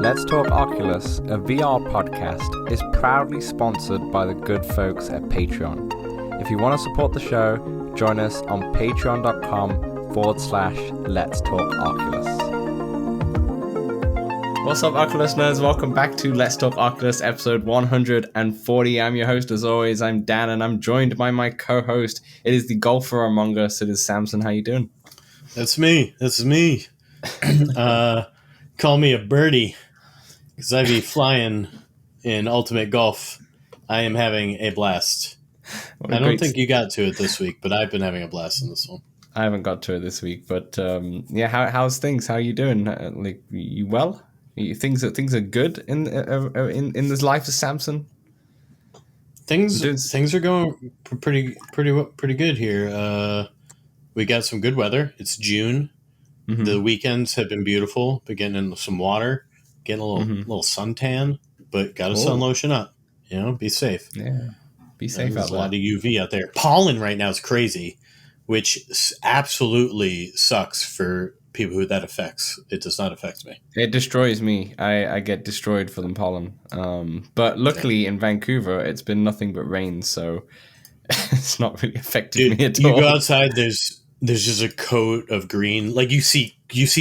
Let's Talk Oculus, a VR podcast, is proudly sponsored by the good folks at Patreon. If you want to support the show, join us on patreon.com/Let's Talk Oculus. What's up, Oculus nerds? Welcome back to Let's Talk Oculus, episode 140. I'm your host, as always. I'm Dan, and I'm joined by my co-host. It is the golfer among us. It is Samson. How you doing? That's me. Call me a birdie, because I be flying in Ultimate Golf. I am having a blast. I don't think you got to it this week, but I've been having a blast in this one. I haven't got to it this week, but how's things? How are you doing? You well? Things are good in this life of Samson. Things are going pretty good here. We got some good weather. It's June. Mm-hmm. The weekends have been beautiful. Been getting in some water, getting a little suntan, but got to sun lotion up. Be safe. Yeah, be safe. There's a lot of UV out there. Pollen right now is crazy, which absolutely sucks for people who that affects. It does not affect me. It destroys me. I get destroyed for the pollen. But luckily in Vancouver, it's been nothing but rain, so it's not really affected me at all. You go outside, there's just a coat of green. Like you see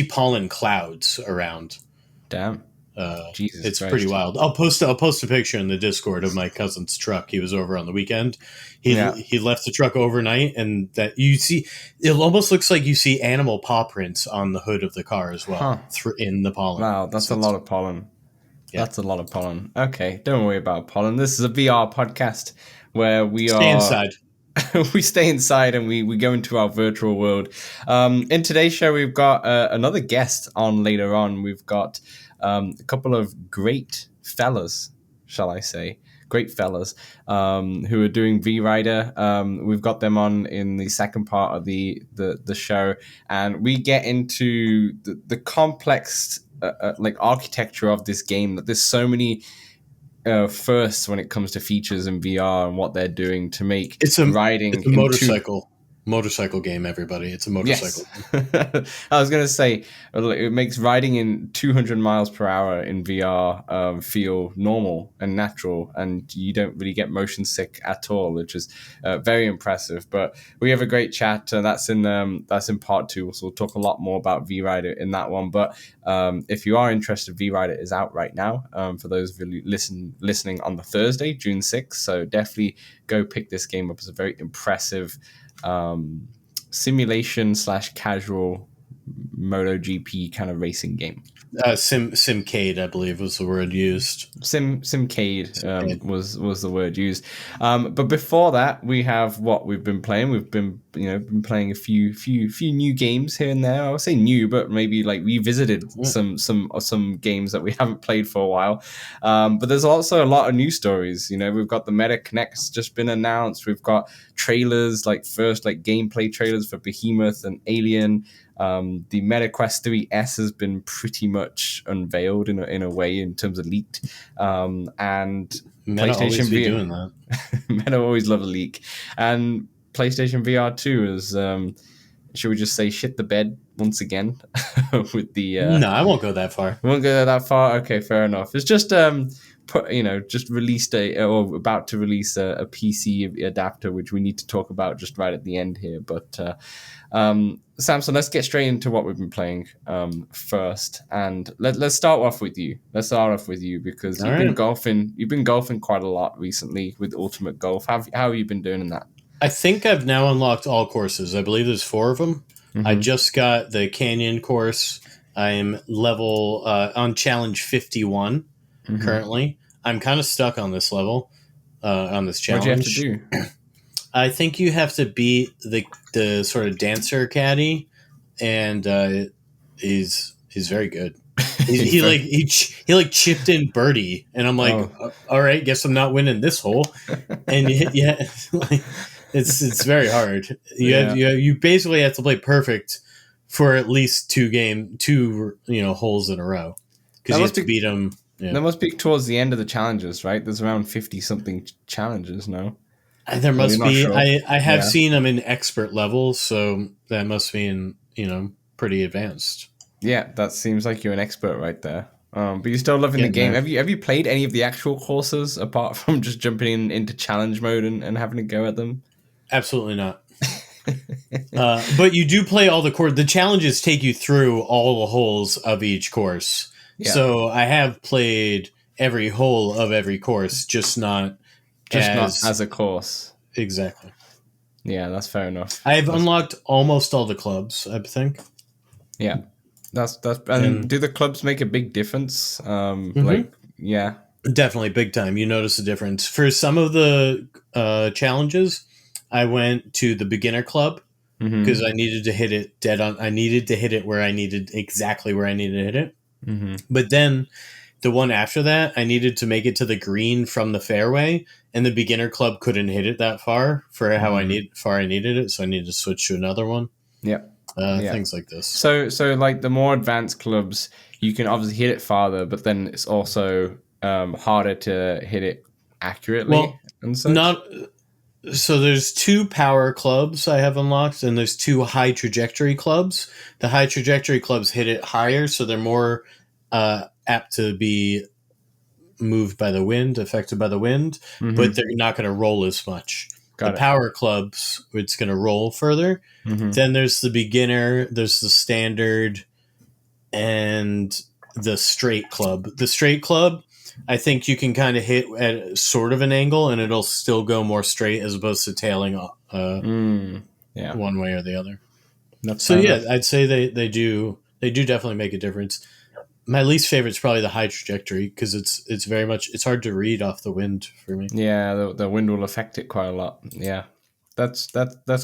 pollen clouds around. Damn. Jesus it's Christ. Pretty wild. I'll post a picture in the Discord of my cousin's truck. He was over on the weekend. He left the truck overnight, and that you see, it almost looks like you see animal paw prints on the hood of the car as well in the pollen. Wow, that's a lot of pollen. Yeah. That's a lot of pollen. Okay, don't worry about pollen. This is a VR podcast where we stay inside. We stay inside and we go into our virtual world. In today's show, we've got another guest on later on. We've got a couple of great fellas, shall I say, who are doing VRider. We've got them on in the second part of the show, and we get into the complex architecture of this game. That there's so many firsts when it comes to features in VR and what they're doing to make riding. It's a motorcycle game, everybody. It's a motorcycle. Yes. I was going to say, it makes riding in 200 miles per hour in VR feel normal and natural, and you don't really get motion sick at all, which is very impressive. But we have a great chat, and that's in part 2, so we'll talk a lot more about VRider in that one. But if you are interested, VRider is out right now for those of you listening on the Thursday, June 6th, so definitely go pick this game up. It's a very impressive simulation / casual Moto GP kind of racing game. Simcade, I believe, was the word used. Simcade was the word used. But before that, we have what we've been playing. We've been playing a few new games here and there. I would say new, but maybe like revisited some games that we haven't played for a while. But there's also a lot of news stories. We've got the Meta Connect's just been announced. We've got trailers, first gameplay trailers for Behemoth and Alien. The Meta Quest 3S has been pretty much unveiled in a way in terms of leaked. And Meta PlayStation always be VR doing that. Meta always love a leak. And PlayStation VR 2 is, should we just say, shit the bed once again with the. No, I won't go that far. Won't go that far. Okay, fair enough. It's just just released about to release a PC adapter, which we need to talk about just right at the end here. But Samson, let's get straight into what we've been playing first, and let's start off with you. Because you've been golfing. You've been golfing quite a lot recently with Ultimate Golf. How have you been doing in that? I think I've now unlocked all courses. I believe there's 4 of them. Mm-hmm. I just got the Canyon course. I'm level on challenge 51 currently. I'm kind of stuck on this level, on this challenge. What do you have to do? I think you have to beat the sort of dancer caddy, and he's very good. He chipped in birdie, and I'm like, all right, guess I'm not winning this hole. And it's very hard. You basically have to play perfect for at least 2 holes in a row, because you have to beat him. Yeah. That must be towards the end of the challenges, right? There's around 50-something challenges, no? There must be. Sure. I have seen them in expert level, so that must mean, pretty advanced. Yeah, that seems like you're an expert right there. But you're still loving the game. There. Have you played any of the actual courses apart from just jumping into challenge mode and having a go at them? Absolutely not. But you do play all the course. The challenges take you through all the holes of each course. Yeah. So I have played every hole of every course, just not as a course. Exactly. Yeah, that's fair enough. I've unlocked almost all the clubs, I think. Yeah. That's and do the clubs make a big difference? Like, yeah. Definitely big time. You notice a difference. For some of the challenges, I went to the beginner club because I needed to hit it dead on. I needed to hit it exactly where I needed to hit it. But then the one after that, I needed to make it to the green from the fairway, and the beginner club couldn't hit it that far for how I needed it, so I needed to switch to another one. Yep. Things like this. So like the more advanced clubs, you can obviously hit it farther, but then it's also harder to hit it accurately. Well, and such. So there's 2 power clubs I have unlocked, and there's 2 high trajectory clubs. The high trajectory clubs hit it higher, so they're more apt to be moved by the wind, affected by the wind, but they're not going to roll as much. The power clubs, it's going to roll further. Then there's the beginner, there's the standard, and the straight club. The straight club, I think you can kind of hit at sort of an angle, and it'll still go more straight as opposed to tailing one way or the other. I'd say they do definitely make a difference. My least favorite is probably the high trajectory because it's very much it's hard to read off the wind for me. Yeah, the wind will affect it quite a lot. Yeah, that's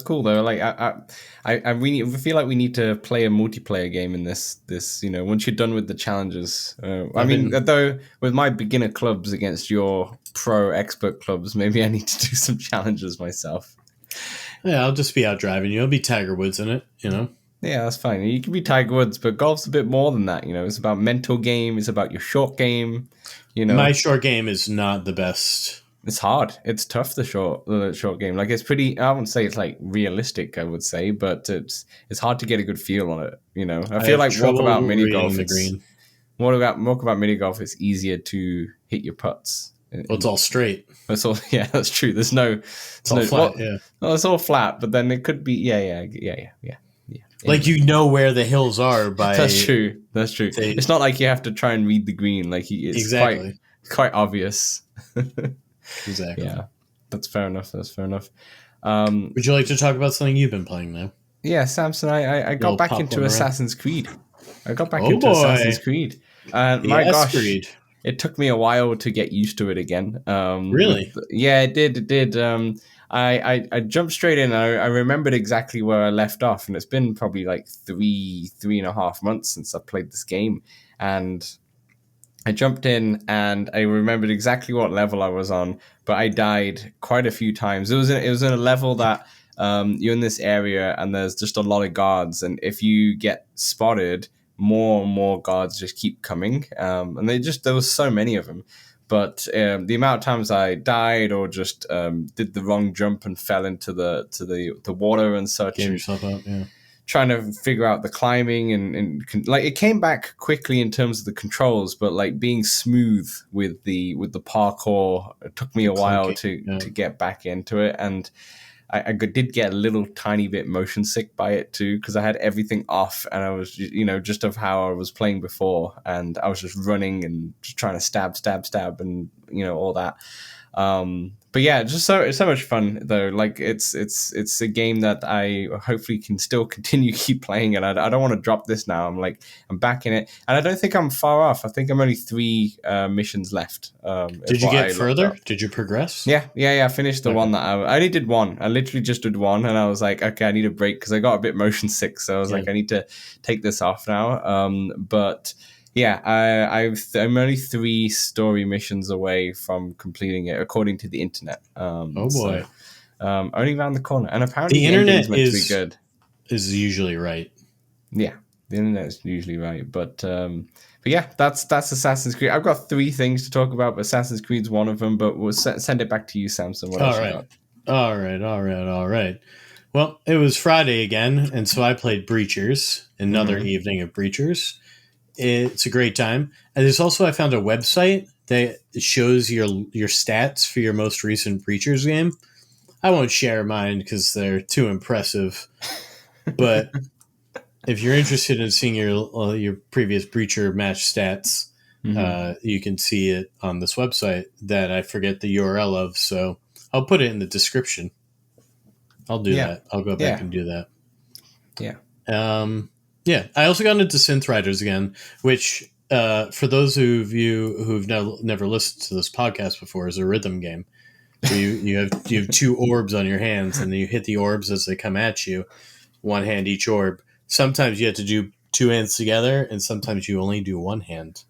cool though. Like I really feel like we need to play a multiplayer game in this. Once you're done with the challenges. Though with my beginner clubs against your pro expert clubs, maybe I need to do some challenges myself. Yeah, I'll just be out driving you. I'll be Tiger Woods in it. Yeah, that's fine. You can be Tiger Woods, but golf's a bit more than that. It's about mental game. It's about your short game. My short game is not the best. It's hard. It's tough. The short game. Like it's pretty. I wouldn't say it's like realistic. I would say, but it's hard to get a good feel on it. I feel like walkabout mini golf. Walkabout mini golf. It's easier to hit your putts. Well, it's all straight. That's all. Yeah, that's true. It's all flat. It's all flat, but then it could be. Yeah. Like where the hills are by. That's true. It's not like you have to try and read the green. Like it's quite obvious. Exactly. Yeah, that's fair enough. Would you like to talk about something you've been playing now? Yeah, Samson. I got back into Assassin's Creed. Assassin's Creed. My gosh, Creed. It took me a while to get used to it again. Really? Yeah, it did. I jumped straight in. I remembered exactly where I left off, and it's been probably like 3.5 months since I played this game. And I jumped in, and I remembered exactly what level I was on, but I died quite a few times. It was in a level that you're in this area, and there's just a lot of guards, and if you get spotted, more and more guards just keep coming, and there was so many of them. But the amount of times I died or just did the wrong jump and fell into the water and such, gave yourself up, yeah. Trying to figure out the climbing and like it came back quickly in terms of the controls, but like being smooth with the parkour, it took me a while to get back into it, and I did get a little tiny bit motion sick by it too, because I had everything off, and I was just of how I was playing before, and I was just running and just trying to stab and all that. But yeah, it's so much fun though. Like it's a game that I hopefully can still continue keep playing, and I don't want to drop this now. I'm back in it, and I don't think I'm far off. I think I'm only 3 missions left. Did you get further? Did you progress? Yeah. I finished the one that I only did one. I literally just did one, and I was like, okay, I need a break because I got a bit motion sick. So I was like, I need to take this off now. But yeah, I'm only 3 story missions away from completing it, according to the internet. Oh boy! So, only around the corner, and apparently the internet meant to be good. Is usually right. Yeah, the internet is usually right, but yeah, that's Assassin's Creed. I've got 3 things to talk about, but Assassin's Creed's one of them. But we'll send it back to you, Samson. What else you got? All right. Well, it was Friday again, and so I played Breachers. Another evening of Breachers. it's a great time. And there's also, I found a website that shows your stats for your most recent Breachers game. I won't share mine because they're too impressive. But if you're interested in seeing your previous Breacher match stats, you can see it on this website that I forget the URL of. So I'll put it in the description. I'll do that. I'll go back and do that. Yeah. Yeah. I also got into Synthriders again, which for those of you who've never listened to this podcast before, is a rhythm game. Where you have two orbs on your hands, and then you hit the orbs as they come at you. One hand each orb. Sometimes you have to do two hands together, and sometimes you only do one hand.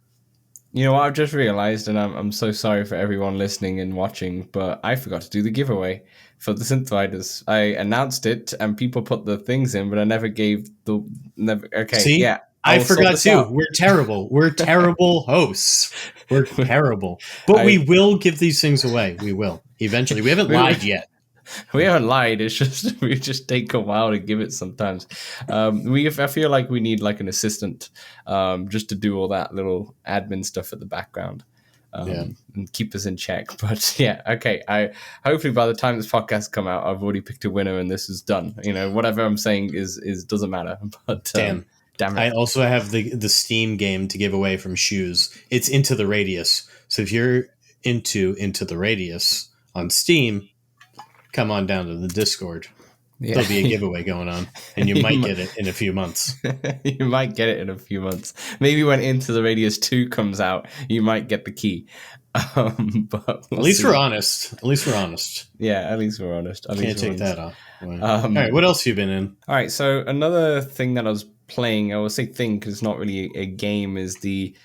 You know what I've just realized, and I'm so sorry for everyone listening and watching, but I forgot to do the giveaway for the Synthriders. I announced it, and people put the things in, but I never gave the... Okay, see? Yeah. I forgot too. Out. We're terrible. We're terrible hosts. We're terrible. But we will give these things away. We will. Eventually. We haven't lied yet. We haven't lied. It's just we just take a while to give it sometimes. I feel like we need like an assistant just to do all that little admin stuff at the background and keep us in check. But yeah, okay. I hopefully by the time this podcast come out, I've already picked a winner and this is done. You know, whatever I'm saying is doesn't matter. But damn it. I also have the Steam game to give away from Shoes. It's Into the Radius. So if you're into the Radius on Steam, come on down to the Discord. Yeah. There'll be a giveaway going on, and you might get it in a few months. You might get it in a few months. Maybe when Into the Radius 2 comes out, you might get the key. But at least we're honest. At least we're honest. Yeah, at least we're honest. Can't take that off. All right, what else have you been in? All right, so another thing that I was playing, I will say thing because it's not really a game, is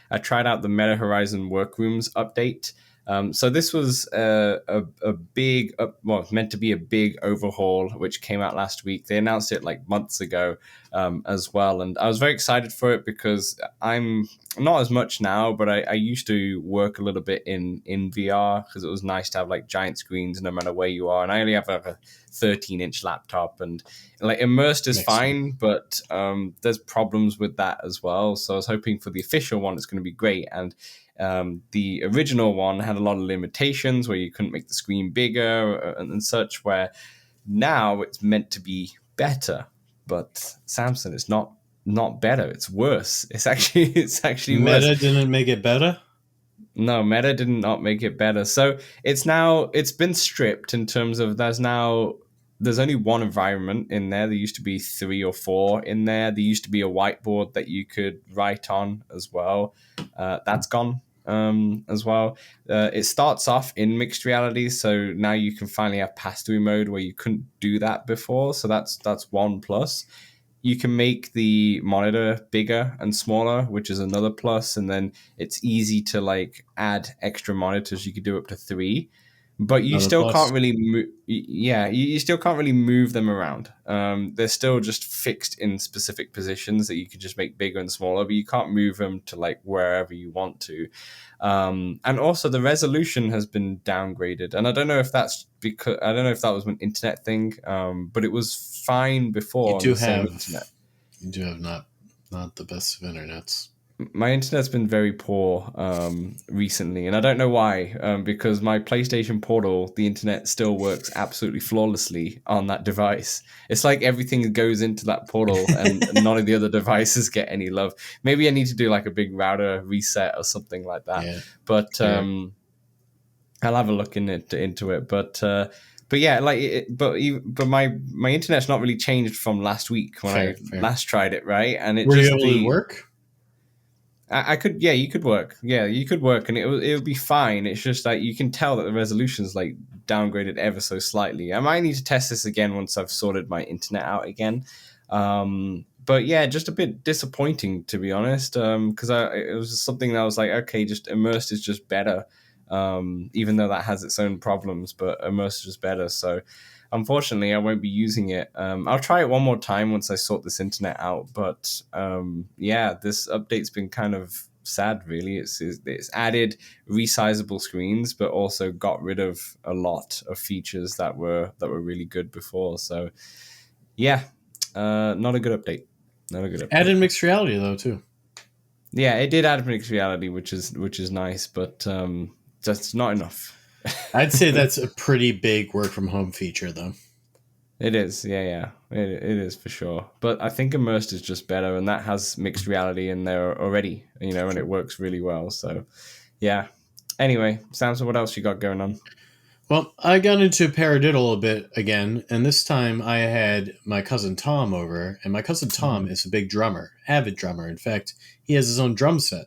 I tried out the Meta Horizon Workrooms update. So this was a big, meant to be a big overhaul, which came out last week. They announced it like months ago as well. And I was very excited for it because I'm not as much now, but I used to work a little bit in VR because it was nice to have like giant screens no matter where you are. And I only have like a 13-inch laptop, and like immersed is fine, but there's problems with that as well. So I was hoping for the official one, it's going to be great. And the original one had a lot of limitations where you couldn't make the screen bigger and such, where now it's meant to be better. But Samson, it's not better. It's worse. It's actually worse. Meta didn't make it better? No, Meta did not make it better. So it's been stripped in terms of there's only one environment in there. There used to be 3 or 4 in there. There used to be a whiteboard that you could write on as well. That's gone as well. It starts off in mixed reality, so now you can finally have pass-through mode where you couldn't do that before. So that's one plus. You can make the monitor bigger and smaller, which is another plus. And then it's easy to like add extra monitors. You could do up to 3. But you still can't really you still can't really move them around. They're still just fixed in specific positions that you could just make bigger and smaller, but you can't move them to like wherever you want to. And also the resolution has been downgraded. And I don't know if that was an internet thing, but it was fine before. You do have not the best of internets. My internet's been very poor recently, and I don't know why, because my PlayStation Portal, the internet still works absolutely flawlessly on that device. It's like everything goes into that portal, and none of the other devices get any love. Maybe I need to do like a big router reset or something like that. Yeah. But I'll have a look into it. But yeah, but my internet's not really changed from last week when I last tried it, right? And it were you able to work? I could, you could work. Yeah, you could work, and it would be fine. It's just like you can tell that the resolution's like downgraded ever so slightly. I might need to test this again once I've sorted my internet out again. But yeah, just a bit disappointing, to be honest, because it was something that I was like, okay, just immersed is just better, even though that has its own problems, but immersed is just better. So unfortunately, I won't be using it. I'll try it one more time once I sort this internet out. But this update's been kind of sad, really. It's added resizable screens, but also got rid of a lot of features that were really good before. So yeah, not a good update. Not a good update. Added mixed reality though too. Yeah, it did add mixed reality, which is nice, but that's not enough. I'd say that's a pretty big work from home feature, though. It is, yeah. It is for sure. But I think immersed is just better, and that has mixed reality in there already, and it works really well. So, yeah. Anyway, Samson, what else you got going on? Well, I got into Paradiddle a bit again, and this time I had my cousin Tom over, and my cousin Tom is a big drummer, avid drummer. In fact, he has his own drum set.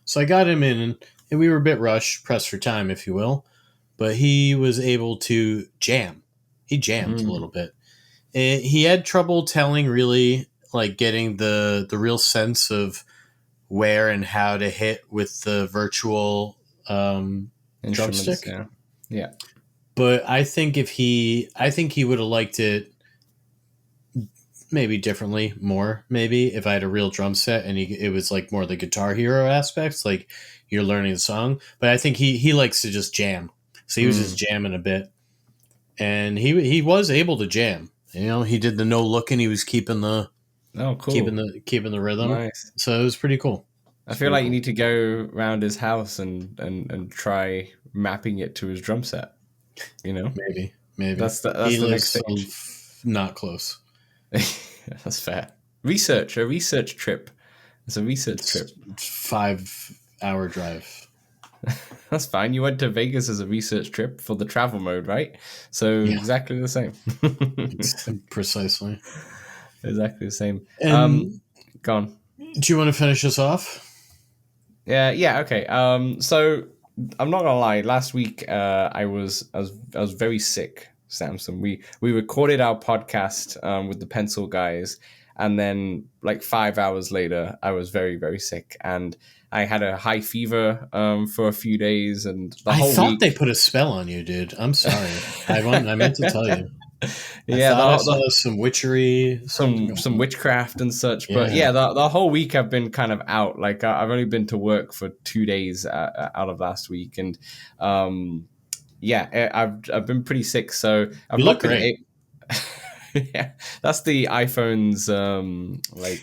So I got him in, and we were a bit rushed, pressed for time, if you will, but he was able to jam. He jammed a little bit. He had trouble telling, really, like getting the real sense of where and how to hit with the virtual drumstick. Yeah. But I think he would have liked it maybe differently, more maybe if I had a real drum set and it was like more the Guitar Hero aspects, like you're learning the song. But I think he likes to just jam, so he was just jamming a bit, and he was able to jam. He did the no looking. He was keeping the keeping the rhythm. Nice. So it was pretty cool. I feel like you need to go around his house and try mapping it to his drum set. Maybe that's the next stage. Not close. That's fair. A research trip. It's a research trip. 5-hour drive. That's fine. You went to Vegas as a research trip for the travel mode, right? So exactly the same. Precisely. Exactly the same. Go on. Do you want to finish us off? Yeah. Okay. So I'm not gonna lie. Last week, I was very sick, Samson. We recorded our podcast with the Pencil guys, and then like 5 hours later, I was very, very sick, and I had a high fever for a few days, and I thought they put a spell on you, dude. I'm sorry. I meant to tell you. I saw some witchery, some witchcraft and such. But the whole week I've been kind of out. Like I've only been to work for 2 days out of last week, and I've been pretty sick. So I've look great. Yeah, that's the iPhone's like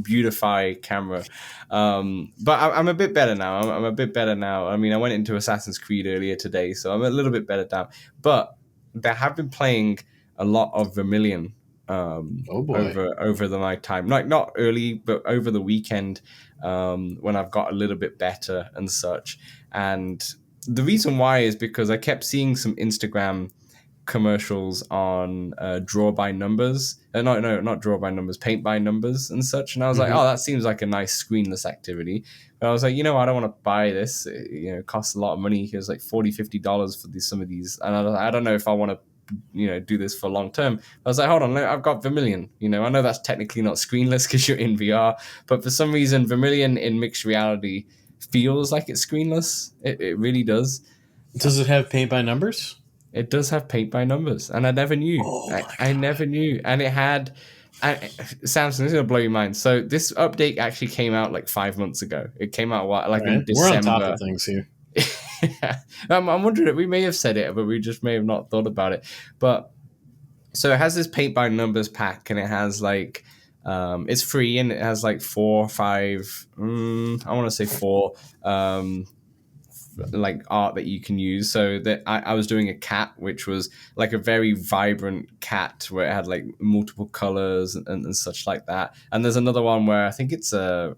beautify camera. But I'm a bit better now. I'm a bit better now. I mean, I went into Assassin's Creed earlier today, so I'm a little bit better now. But they have been playing a lot of Vermillion over the night time. Like not early, but over the weekend when I've got a little bit better and such. And the reason why is because I kept seeing some Instagram commercials on draw by numbers. Not draw by numbers, paint by numbers and such. And I was like, oh, that seems like a nice screenless activity. But I was like, I don't want to buy this. It costs a lot of money. It was like $40-$50 for some of these. And I don't know if I want to do this for long term. I was like, hold on, I've got Vermillion. I know that's technically not screenless because you're in VR, but for some reason Vermillion in mixed reality feels like it's screenless. It really does. Does it have paint by numbers? It does have paint by numbers, and I never knew. I never knew. And it had Samson, this is gonna blow your mind. So this update actually came out like 5 months ago. It came out in December. We're on top of things here. Yeah. I'm wondering if we may have said it, but we just may have not thought about it. But so it has this paint by numbers pack, and it has like it's free, and it has like 4 or 5 I want to say 4 like art that you can use. So that I was doing a cat, which was like a very vibrant cat where it had like multiple colors and such like that. And there's another one where I think it's an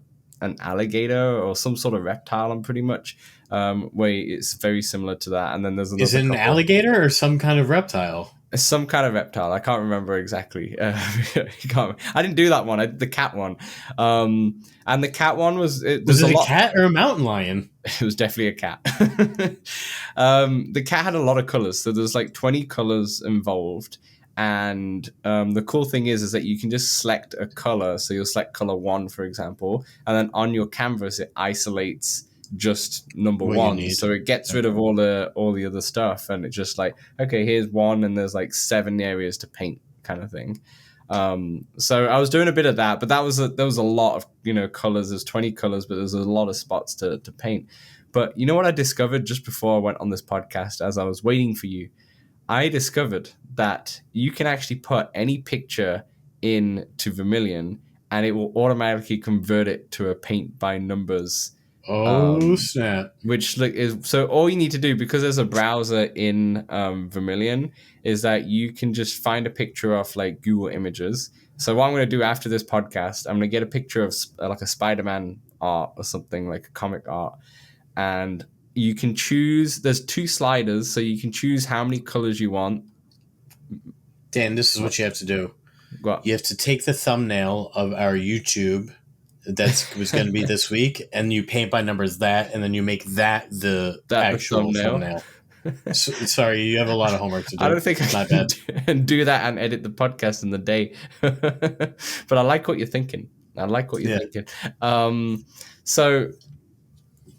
alligator or some sort of reptile, I'm pretty much where it's very similar to that. And then there's another. Is it an alligator or some kind of reptile? Some kind of reptile. I can't remember exactly. I didn't do that one. I did the cat one. And the cat one was... Was it a cat or a mountain lion? It was definitely a cat. The cat had a lot of colors. So there's like 20 colors involved. And the cool thing is that you can just select a color. So you'll select color 1, for example. And then on your canvas, it isolates just number 1, so it gets rid of all the other stuff, and it's just like, okay, here's 1, and there's like 7 areas to paint, kind of thing. So I was doing a bit of that, but there was a lot of colors. There's 20 colors, but there's a lot of spots to paint. But you know what I discovered just before I went on this podcast, as I was waiting for you? I discovered that you can actually put any picture into Vermillion, and it will automatically convert it to a paint by numbers. Snap! Which is so all you need to do, because there's a browser in Vermillion, is that you can just find a picture of like Google Images. So what I'm going to do after this podcast, I'm going to get a picture of like a Spider-Man art or something, like a comic art, and you can choose. There's 2 sliders, so you can choose how many colors you want. Dan, this is what you have to do. What? You have to take the thumbnail of our YouTube that was going to be this week, and you paint by numbers that, and then you make that the actual thumbnail. Sorry, you have a lot of homework to do. I don't think I can do that and edit the podcast in the day. But I like what you're thinking. Thinking. So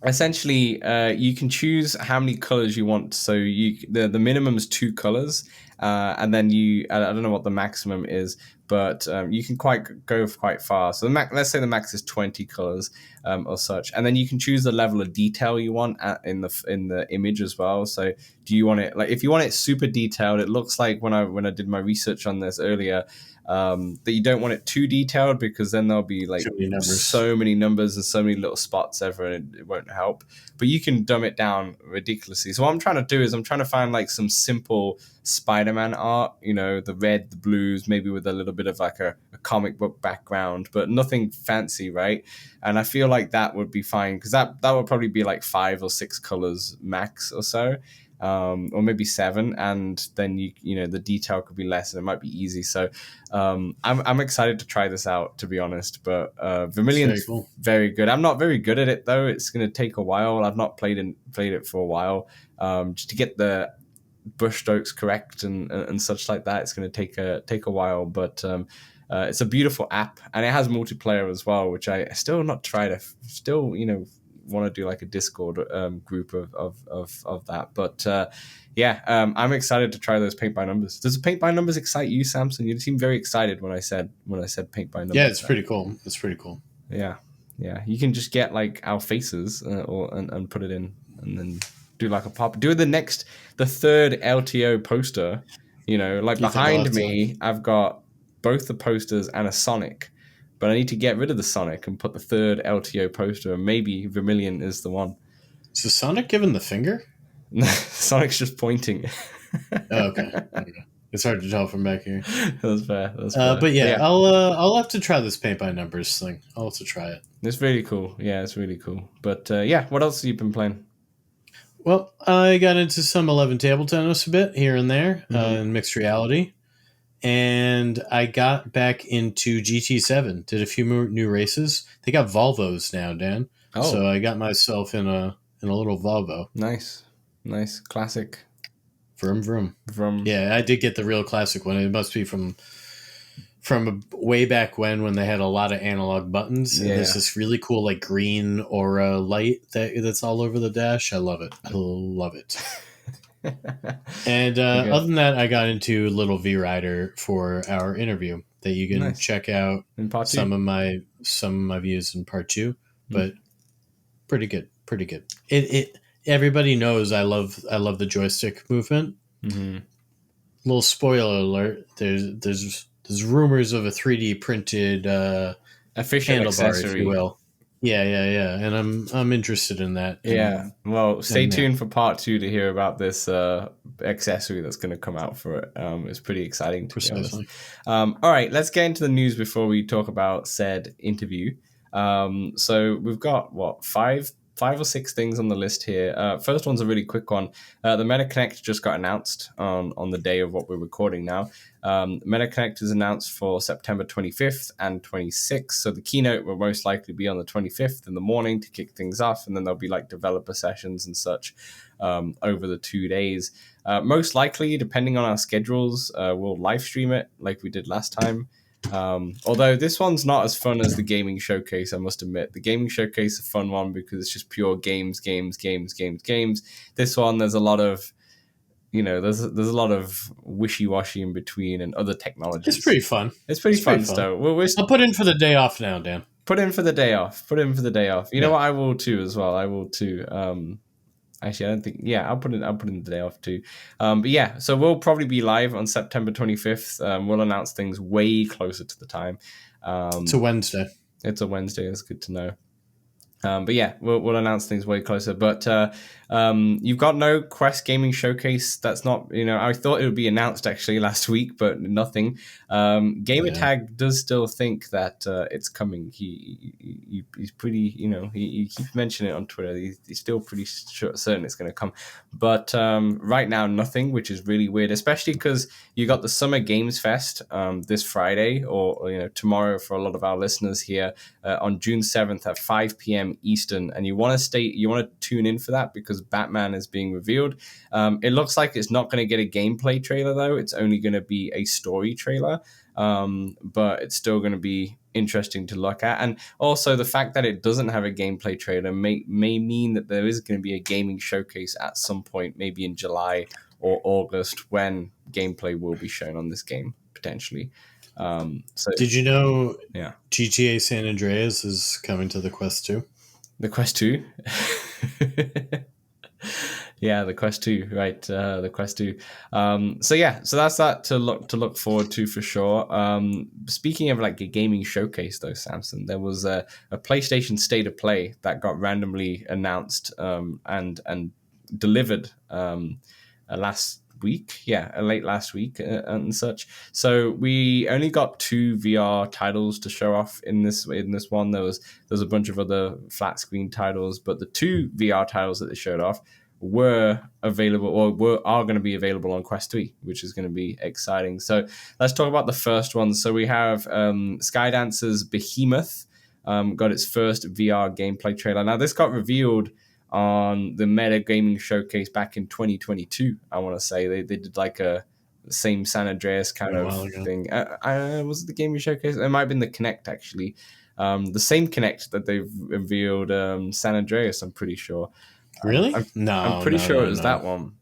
essentially, you can choose how many colors you want. So the minimum is 2 colors, and then I don't know what the maximum is, but you can go quite far. So let's say the max is 20 colors or such, and then you can choose the level of detail you want in the image as well. So do you want it like, if you want it super detailed, it looks like when I did my research on this earlier, that you don't want it too detailed, because then there'll be like so many numbers and so many little spots ever, and it won't help. But you can dumb it down ridiculously. So what I'm trying to do is I'm trying to find like some simple Spider-Man art, the red, the blues, maybe with a little bit of like a comic book background, but nothing fancy, right? And I feel like that would be fine, because that would probably be like 5 or 6 colors max or so. Or maybe 7, and then the detail could be less, and it might be easy. So I'm excited to try this out, to be honest. But Vermillion's very good. I'm not very good at it though. It's going to take a while. I've not played it for a while, just to get the brush strokes correct and such like that. It's going to take a while, but it's a beautiful app, and it has multiplayer as well, which I still not tried. I still want to do like a Discord group of that, but I'm excited to try those paint by numbers. Does the paint by numbers excite you, Samson? You seem very excited when I said paint by numbers. Yeah, it's pretty cool. Yeah, you can just get like our faces and put it in, and then do like a pop. Do the third LTO poster. Like behind me, I've got both the posters and a Sonic. But I need to get rid of the Sonic and put the third LTO poster, and maybe Vermillion is the one. Is the Sonic giving the finger? Sonic's just pointing. Oh, okay. It's hard to tell from back here. That's fair. But yeah, I'll have to try this paint by numbers thing. I'll have to try it. It's really cool. Yeah, it's really cool. But what else have you been playing? Well, I got into some 11 table tennis a bit here and there in mixed reality. And I got back into GT7. Did a few more new races. They got Volvos now, Dan. Oh. So I got myself in a little Volvo. Nice, classic. Vroom. Yeah, I did get the real classic one. It must be from way back when they had a lot of analog buttons. And there's this really cool like green aura light that's all over the dash. I love it. And other than that, I got into a little VRider for our interview that you can check out in part 2. Some of my views in part 2, but pretty good. It everybody knows I love the joystick movement. Mm-hmm. Little spoiler alert: there's rumors of a 3D printed official handlebar, accessory, if you will. Yeah, and I'm interested in that. Yeah, well, stay tuned for part 2 to hear about this accessory that's going to come out for it. It's pretty exciting, to be honest. All right, let's get into the news before we talk about said interview. So we've got five or six things on the list here. First one's a really quick one. The Meta Connect just got announced on the day of what we're recording now. Meta Connect is announced for September 25th and 26th. So the keynote will most likely be on the 25th in the morning to kick things off. And then there'll be like developer sessions and such over the 2 days. Most likely, depending on our schedules, we'll live stream it like we did last time. Although this one's not as fun as the gaming showcase, I must admit. The gaming showcase is a fun one because it's just pure games. This one, there's a lot of, there's a lot of wishy-washy in between and other technologies. It's pretty fun. It's pretty fun. So I'll put in for the day off now, Dan. Put in for the day off. You know what? I will too as well. I will too. Actually, I don't think. Yeah, I'll put in the day off too. But yeah, so we'll probably be live on September 25th. We'll announce things way closer to the time. It's a Wednesday. It's a Wednesday. That's good to know. But yeah, we'll announce things way closer. But you've got no Quest Gaming Showcase. That's not, I thought it would be announced actually last week, but nothing. Gamertag does still think that it's coming. He's pretty, he keeps mentioning it on Twitter. He's still pretty certain it's going to come. But right now, nothing, which is really weird, especially because you got the Summer Games Fest this Friday, or tomorrow for a lot of our listeners here on June 7th at 5 p.m. Eastern, and you want to tune in for that because Batman is being revealed. It looks like it's not going to get a gameplay trailer though. It's only going to be a story trailer, but it's still going to be interesting to look at. And also the fact that it doesn't have a gameplay trailer may mean that there is going to be a gaming showcase at some point, maybe in July or August, when gameplay will be shown on this game potentially. So did you know yeah, GTA San Andreas is coming to the Quest 2? The Quest 2? Yeah, the Quest 2, right? The Quest 2. So that's that to look forward to for sure. Speaking of like a gaming showcase though, Samson, there was a PlayStation State of Play that got randomly announced and delivered last week, late last week and such. So we only got 2 VR titles to show off in this one. There's a bunch of other flat screen titles, but the 2 VR titles that they showed off were available or are going to be available on Quest 3, which is going to be exciting. So let's talk about the first one. So we have Skydance's Behemoth got its first VR gameplay trailer. Now this got revealed on the Meta Gaming Showcase back in 2022. I want to say they did like a same San Andreas kind of thing. Was it the Gaming Showcase? It might have been the Kinect actually. The same Kinect that they've revealed San Andreas, I'm pretty sure. Really? I'm pretty sure it was that one.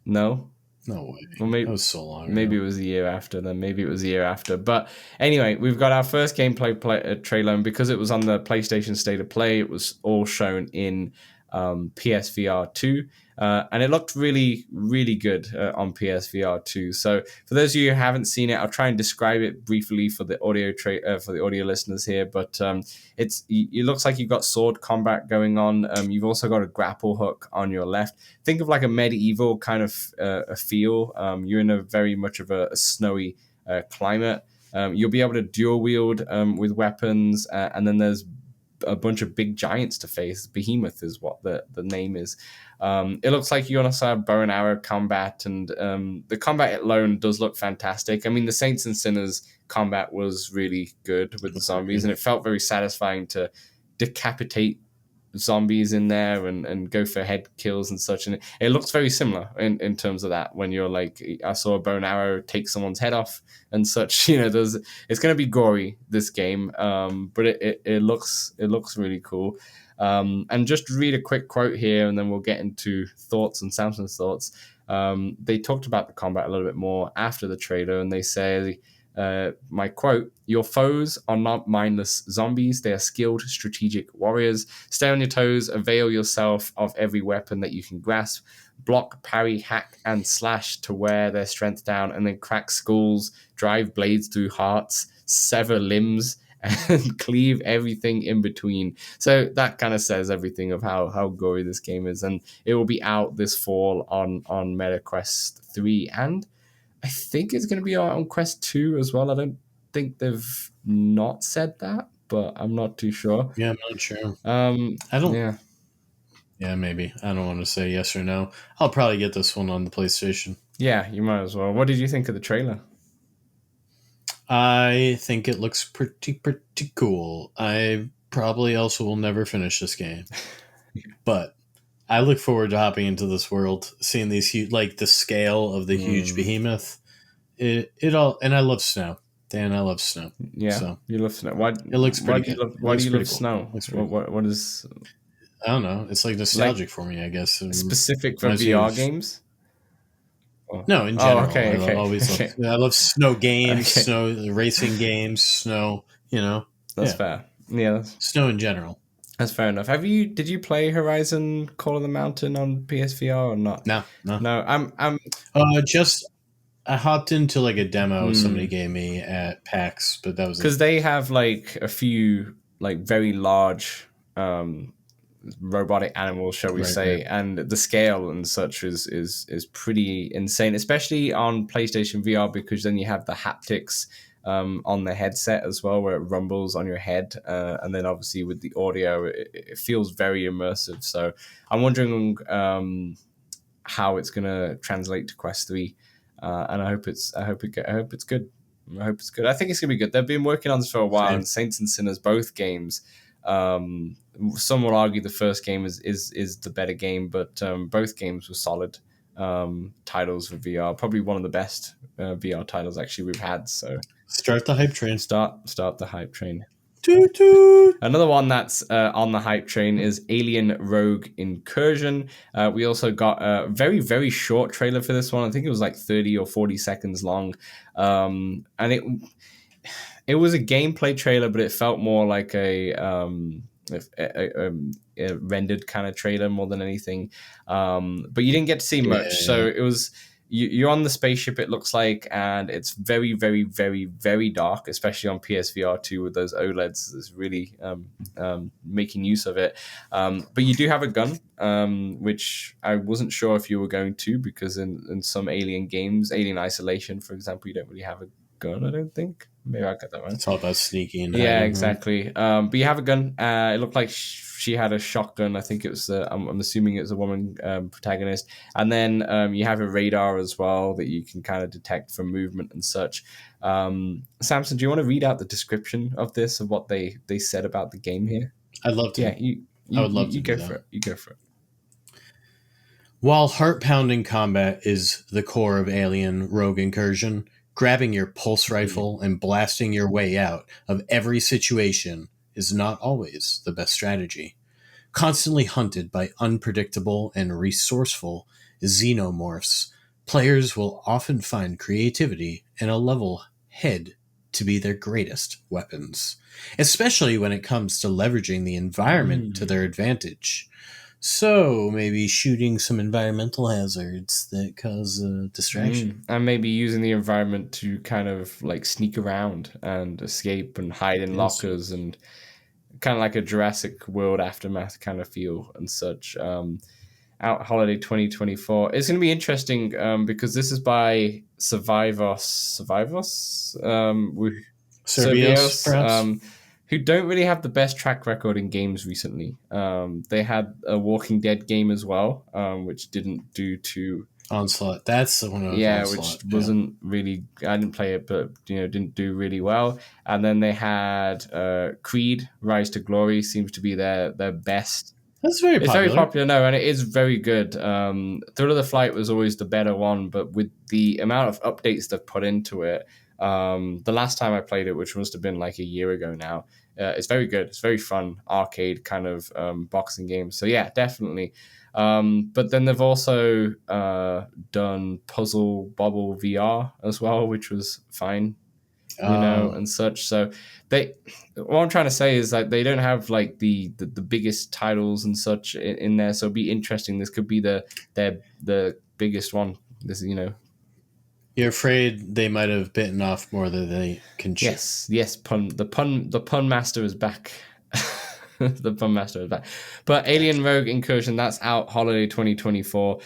No way. Well, maybe that was so long ago. Maybe it was the year after. Then maybe it was the year after. But anyway, we've got our first gameplay trailer, and because it was on the PlayStation State of Play, it was all shown in PSVR 2, and it looked really, really good on PSVR 2. So for those of you who haven't seen it, I'll try and describe it briefly for the audio listeners here. But it looks like you've got sword combat going on. You've also got a grapple hook on your left. Think of like a medieval kind of a feel. You're in a very much of a snowy climate. You'll be able to dual wield with weapons, and then there's a bunch of big giants to face. Behemoth is what the name is. It looks like you also have bow and arrow combat, and the combat alone does look fantastic. I mean, the Saints and Sinners combat was really good with the zombies, and it felt very satisfying to decapitate zombies in there and go for head kills and such, and it looks very similar in terms of that. When you're like, I saw a bow and arrow take someone's head off and such, it's going to be gory, this game, but it looks really cool. And just read a quick quote here, and then we'll get into thoughts and Samson's thoughts. They talked about the combat a little bit more after the trailer, and they say, my quote, "Your foes are not mindless zombies. They are skilled strategic warriors. Stay on your toes, avail yourself of every weapon that you can grasp. Block, parry, hack, and slash to wear their strength down, and then crack skulls, drive blades through hearts, sever limbs, and cleave everything in between." So that kind of says everything of how gory this game is, and it will be out this fall on MetaQuest 3, and I think it's going to be out on Quest 2 as well. I don't think they've not said that, but I'm not too sure. Yeah, I'm not sure. I don't. Yeah. Yeah, maybe. I don't want to say yes or no. I'll probably get this one on the PlayStation. Yeah, you might as well. What did you think of the trailer? I think it looks pretty cool. I probably also will never finish this game. But I look forward to hopping into this world, seeing these huge, like the scale of the huge behemoth. It all, and I love snow. Dan, I love snow. Yeah, so you love snow. Why? It looks pretty good. Why do you love snow? What is? I don't know. It's like nostalgic for me, I guess. Specific for VR games? Oh. No, in general. Okay. I love snow games, snow racing games, snow. That's fair. Yeah, snow in general. That's fair enough. Did you play Horizon Call of the Mountain on PSVR or not? No. I'm just I hopped into like a demo somebody gave me at PAX, but that was because it. they have like a few like very large robotic animals, shall we Right, say, right. and the scale and such is pretty insane, especially on PlayStation VR, because then you have the haptics on the headset as well, where it rumbles on your head, and then obviously with the audio, it feels very immersive. So I'm wondering how it's gonna translate to Quest 3, and I hope it's good. I hope it's good. I think it's gonna be good. They've been working on this for a while, Same. and Saints and Sinners, both games. Some will argue the first game is the better game, but both games were solid titles for VR. Probably one of the best VR titles actually we've had. So Start the hype train. start the hype train. Toot toot. Another one that's on the hype train is Alien Rogue Incursion. We also got a very, very short trailer for this one. I think it was like 30 or 40 seconds long. And it was a gameplay trailer, but it felt more like a rendered kind of trailer more than anything. But you didn't get to see much. Yeah, So it was you're on the spaceship, it looks like, and it's very, very, very, very dark, especially on PSVR 2 with those OLEDs. It's really making use of it. But you do have a gun, which I wasn't sure if you were going to, because in some Alien games, Alien Isolation, for example, you don't really have a gun, I don't think. Maybe I got that wrong. it's all about sneaking and Yeah, hiding, exactly. But you have a gun. It looked like she had a shotgun. I think it was. I'm assuming it was a woman protagonist. And then you have a radar as well that you can kind of detect from movement and such. Samson, do you want to read out the description of this, of what they said about the game here? I'd love to. Yeah, I would love to you go do that. for it. You go for it. While heart-pounding combat is the core of Alien Rogue Incursion, grabbing your pulse rifle and blasting your way out of every situation is not always the best strategy. Constantly hunted by unpredictable and resourceful xenomorphs, players will often find creativity and a level head to be their greatest weapons, especially when it comes to leveraging the environment to their advantage. So maybe shooting some environmental hazards that cause distraction. And maybe using the environment to kind of like sneak around and escape and hide in Yes. lockers, and kind of like a Jurassic World aftermath kind of feel and such. Out holiday 2024. It's going to be interesting because this is by Survivos, Servios, perhaps? who don't really have the best track record in games recently. They had a Walking Dead game as well, which didn't do too. Onslaught. That's the one of Which Onslaught. wasn't really. I didn't play it, but didn't do really well. And then they had Creed: Rise to Glory. Seems to be their best. That's very popular. It's very popular, no, and it is very good. Thrill of the Flight was always the better one, but with the amount of updates they've put into it, the last time I played it, which must have been like a year ago now, it's very good. It's very fun, arcade kind of boxing game. So yeah, definitely. But then they've also done Puzzle Bobble VR as well, which was fine, and such. So what I'm trying to say is that they don't have like the biggest titles and such in there. So it'll be interesting. This could be the biggest one. This, You're afraid they might have bitten off more than they can chew. Yes. The pun master is back. The pun master is back. But Alien Rogue Incursion, that's out holiday 2024.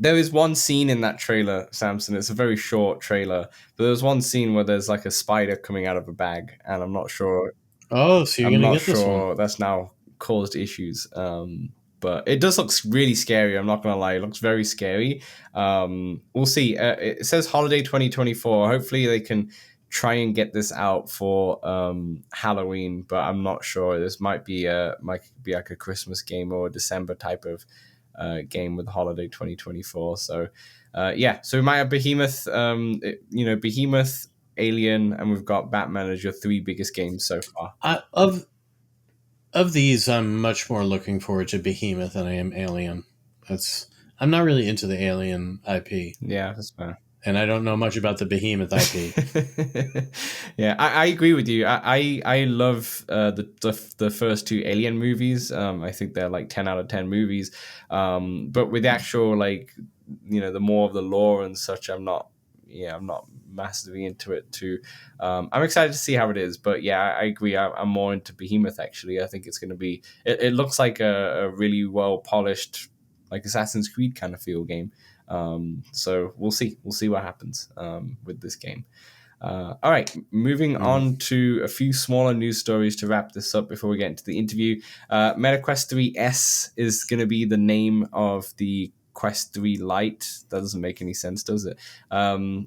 There is one scene in that trailer, Samson. It's a very short trailer, but there's one scene where there's like a spider coming out of a bag, and I'm not sure. Oh, so you're gonna get this one? That's now caused issues. But it does look really scary. I'm not gonna lie, it looks very scary. We'll see. It says holiday 2024. Hopefully, they can try and get this out for Halloween, but I'm not sure. This might be like a Christmas game or a December type of game with holiday 2024. So so we might have Behemoth, Behemoth, Alien, and we've got Batman as your three biggest games so far. Of these, I'm much more looking forward to Behemoth than I am Alien. I'm not really into the Alien IP. Yeah, that's fair. And I don't know much about the Behemoth IP. Yeah, I agree with you. I love the first two Alien movies. I think they're like 10 out of 10 movies. But with the actual like the more of the lore and such, I'm not massively into it too. I'm excited to see how it is, but yeah, I agree. I'm more into Behemoth actually. I think it's going to be. It looks like a really well polished, like Assassin's Creed kind of feel game. So we'll see. We'll see what happens with this game. All right, moving on to a few smaller news stories to wrap this up before we get into the interview. MetaQuest 3S is going to be the name of the Quest 3 Lite. That doesn't make any sense, does it? No,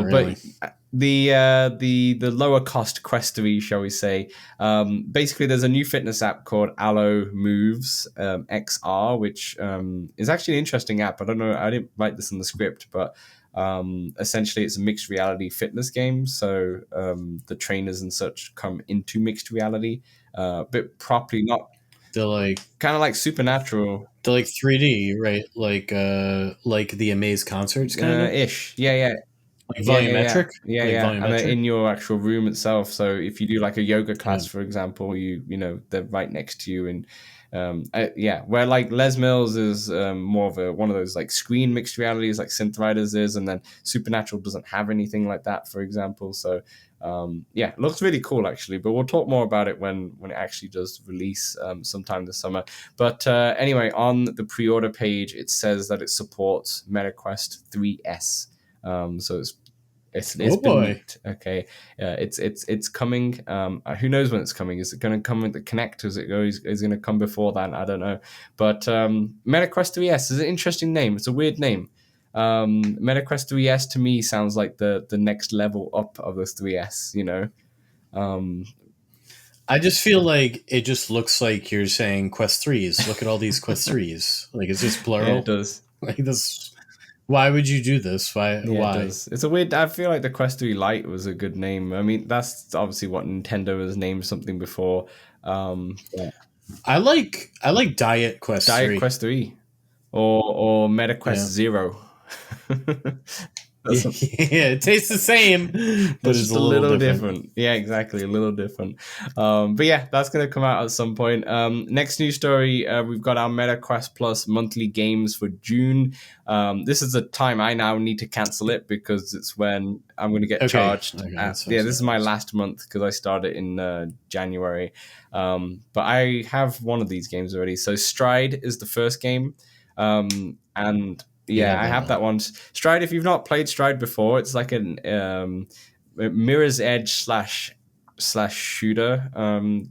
really. But the lower cost Quest 3, shall we say? Basically, there's a new fitness app called Allo Moves XR, which is actually an interesting app. I don't know. I didn't write this in the script, but essentially it's a mixed reality fitness game. So the trainers and such come into mixed reality, but properly not. They're like kind of like Supernatural. They're like 3D, right? Like the Amaze concerts kind of ish. Yeah. Like volumetric? Yeah. Volumetric? And they're in your actual room itself. So if you do like a yoga class, for example, you know, they're right next to you. And where like Les Mills is more of one of those like screen mixed realities like Synthriders is, and then Supernatural doesn't have anything like that, for example. So it looks really cool actually, but we'll talk more about it when it actually does release sometime this summer. But anyway, on the pre-order page, it says that it supports MetaQuest 3S. So it's been leaked. Okay, it's coming. Who knows when it's coming? Is it going to come with the Kinect? Is it going to come before that? I don't know. But MetaQuest 3S is an interesting name. It's a weird name. MetaQuest 3S to me sounds like the next level up of the 3S. You know. I just feel like it just looks like you're saying Quest 3s. Look at all these Quest 3s. Like, is this plural? Yeah, it does. Like this. Why would you do this? Why? It does. It's a weird. I feel like the Quest 3 Lite was a good name. I mean, that's obviously what Nintendo has named something before. I like Diet Quest 3. Diet Quest 3. Or MetaQuest Zero. It tastes the same, but it's just a little different. Yeah, exactly, a little different. But yeah, that's going to come out at some point. Next news story, we've got our MetaQuest Plus monthly games for June. This is the time I now need to cancel it because it's when I'm going to get charged. This is my last month because I started in January. But I have one of these games already. So Stride is the first game. And I have that one. Stride, if you've not played Stride before, it's like a Mirror's Edge slash shooter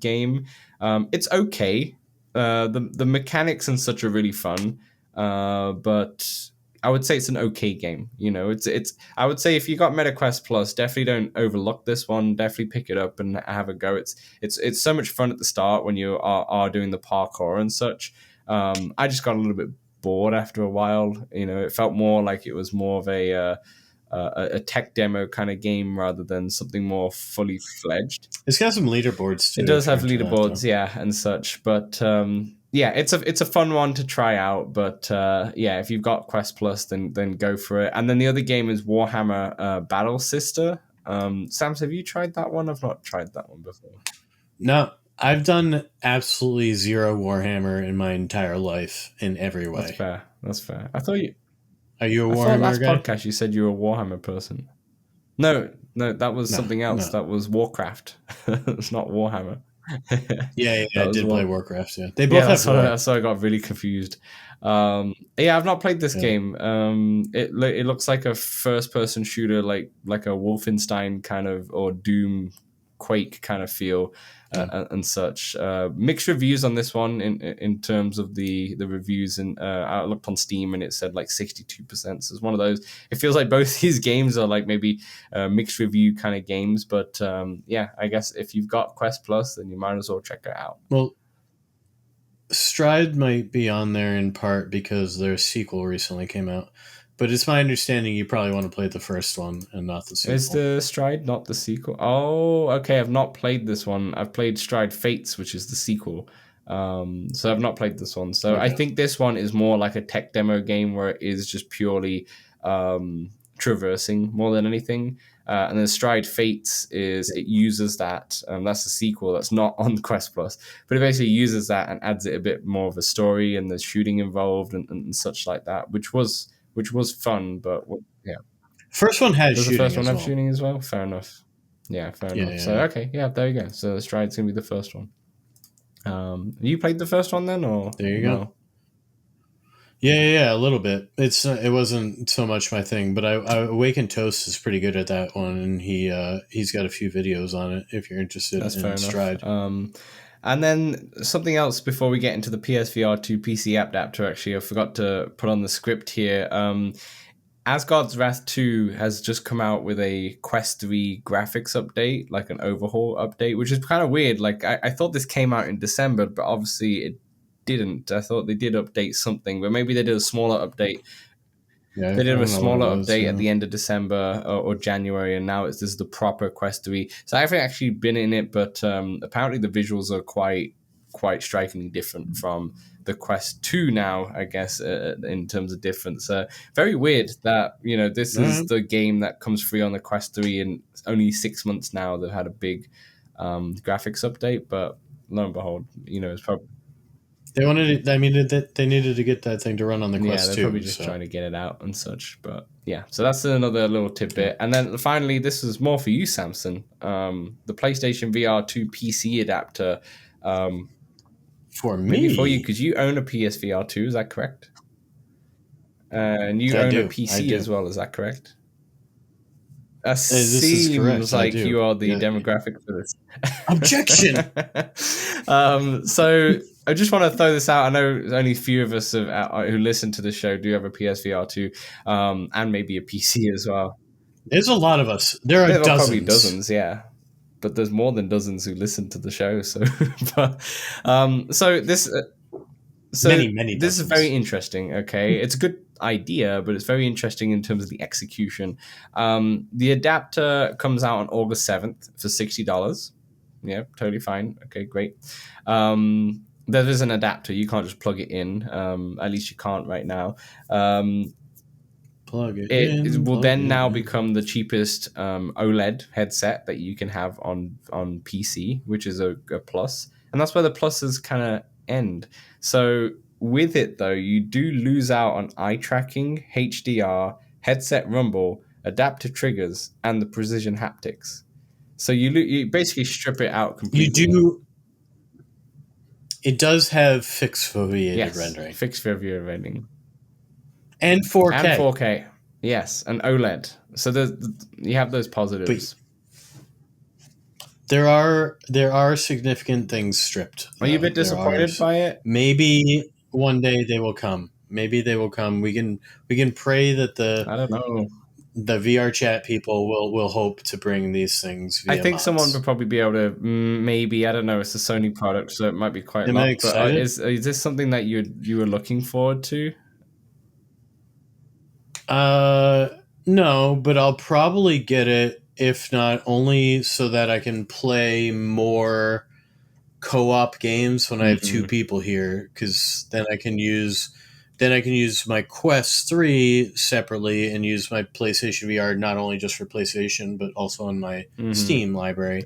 game. It's okay. The mechanics and such are really fun, but I would say it's an okay game. You know, it's. I would say if you got MetaQuest Plus, definitely don't overlook this one. Definitely pick it up and have a go. It's so much fun at the start when you are doing the parkour and such. I just got a little bit bored after a while. You know, it felt more like it was more of a tech demo kind of game rather than something more fully fledged. It's got some leaderboards too. It does have leaderboards, and such. But it's a fun one to try out. But if you've got Quest Plus, then go for it. And then the other game is Warhammer Battle Sister. Sam, have you tried that one? I've not tried that one before. No. I've done absolutely zero Warhammer in my entire life in every way. That's fair. I thought you... Are you a Warhammer last guy? podcast you said you were a Warhammer person. No, that was something else. No. That was Warcraft. It's not Warhammer. I did play Warcraft. Yeah, they both have. So I got really confused. I've not played this game. It looks like a first-person shooter, like a Wolfenstein kind of or Doom, Quake kind of feel. And such. Mixed reviews on this one in terms of the reviews, and I looked on Steam and it said like 62%. So it's one of those. It feels like both these games are like maybe mixed review kind of games, but I guess if you've got Quest Plus, then you might as well check it out. Well, Stride might be on there in part because their sequel recently came out. But it's my understanding you probably want to play the first one and not the sequel. Is the Stride not the sequel? Oh, okay. I've not played this one. I've played Stride Fates, which is the sequel. So I've not played this one. So I think this one is more like a tech demo game where it is just purely traversing more than anything. And then Stride Fates it uses that. That's a sequel that's not on Quest Plus, but it basically uses that and adds it a bit more of a story, and there's shooting involved and such like that, which was fun. But yeah, first one has does the shooting first one as have well. shooting as well? Fair enough. Yeah, fair enough. So okay, yeah, there you go. So Stride's gonna be the first one. You played the first one then, or there you no? go. Yeah, a little bit. It wasn't so much my thing, but I Awakened Toast is pretty good at that one, and he's got a few videos on it if you're interested. That's in fair Stride. enough. And then something else before we get into the PSVR 2 PC adapter. Actually, I forgot to put on the script here. Asgards Wrath 2 has just come out with a Quest 3 graphics update, like an overhaul update, which is kind of weird. Like I thought this came out in December, but obviously it didn't. I thought they did update something, but maybe they did a smaller update. Yeah, They did a I don't know what smaller it was, update at the end of December or January, and now this is the proper Quest 3. So I haven't actually been in it, but apparently the visuals are quite strikingly different from the Quest 2 now, I guess, in terms of difference. Very weird that, this is the game that comes free on the Quest 3, and only 6 months now they've had a big graphics update, but lo and behold, it's probably... They wanted. They needed to get that thing to run on the Quest 2. Yeah, they're probably just trying to get it out and such. But yeah, so that's another little tidbit. And then finally, this is more for you, Samson. The PlayStation VR 2 PC adapter. For me, maybe for you, because you own a PSVR 2. Is that correct? And you own a PC as well. Is that correct? Seems like you are the demographic for this. Objection. So I just want to throw this out. I know only a few of us who listen to the show do have a PSVR 2, and maybe a PC as well. There's a lot of us. There are dozens. Probably dozens, yeah. But there's more than dozens who listen to the show. So, so this. Many this is very interesting. Okay, it's a good idea, but it's very interesting in terms of the execution. The adapter comes out on August 7th for $60. Yeah, totally fine. Okay, great. There is an adapter. You can't just plug it in. At least you can't right now. Plug it in. It will then now become the cheapest OLED headset that you can have on PC, which is a plus. And that's where the pluses kind of end. So with it, though, you do lose out on eye tracking, HDR, headset rumble, adaptive triggers, and the precision haptics. So you basically strip it out completely. You do. It does have fixed foveated rendering. Fixed foveated rendering. And 4K. And 4K. Yes, and OLED. So you have those positives. But there are significant things stripped. Are you a bit disappointed by it? Maybe one day they will come. Maybe they will come. We can pray that I don't know. The VR chat people will hope to bring these things via I think mods. someone would probably be able to, maybe, I don't know, it's a Sony product, so it might be quite Am I excited? But is this something that you were looking forward to? No, but I'll probably get it, if not only so that I can play more co-op games when I have two people here, because then I can use my Quest 3 separately and use my PlayStation VR not only just for PlayStation but also on my Steam library.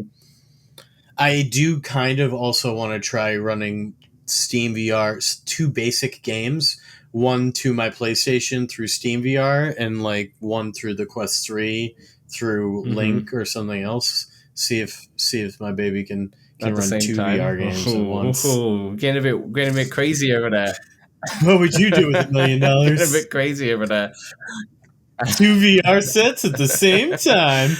I do kind of also want to try running Steam VR 2 basic games, one to my PlayStation through Steam VR and like one through the Quest 3 through Link or something else. See if my baby can run two VR games at once. Getting a bit crazy over there. What would you do with $1 million? Getting a bit crazy over there. 2 VR sets at the same time.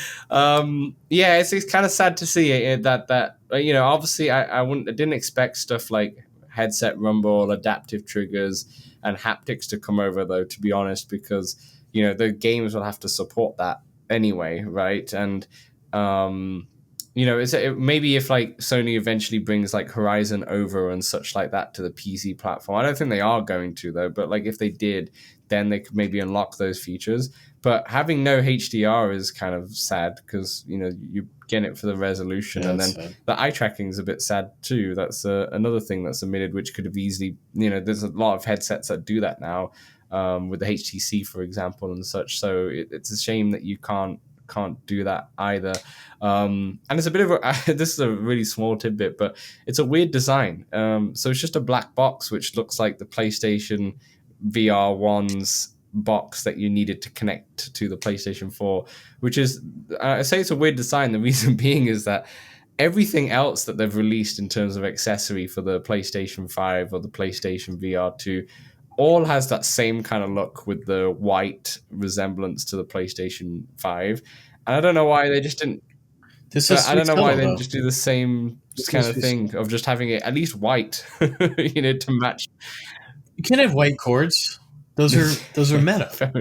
Yeah, it's kind of sad to see it, that obviously I didn't expect stuff like headset rumble, adaptive triggers, and haptics to come over, though, to be honest, because the games will have to support that anyway, right? And maybe if like Sony eventually brings like Horizon over and such like that to the PC platform. I don't think they are going to, though, but like if they did, then they could maybe unlock those features. But having no HDR is kind of sad because you get it for the resolution, and then sad. The eye tracking is a bit sad too. That's another thing that's omitted, which could have easily there's a lot of headsets that do that now, with the HTC, for example, and such. So it's a shame that you can't can't do that either. And it's a bit of this is a really small tidbit, but it's a weird design. So it's just a black box which looks like the PlayStation VR one's box that you needed to connect to the PlayStation 4, which is, I say it's a weird design. The reason being is that everything else that they've released in terms of accessory for the PlayStation 5 or the PlayStation VR 2 all has that same kind of look with the white resemblance to the PlayStation 5. And I don't know why they just didn't. I don't know why they didn't just do the same kind of thing of just having it at least white, to match. You can't have white cords. Those are meta.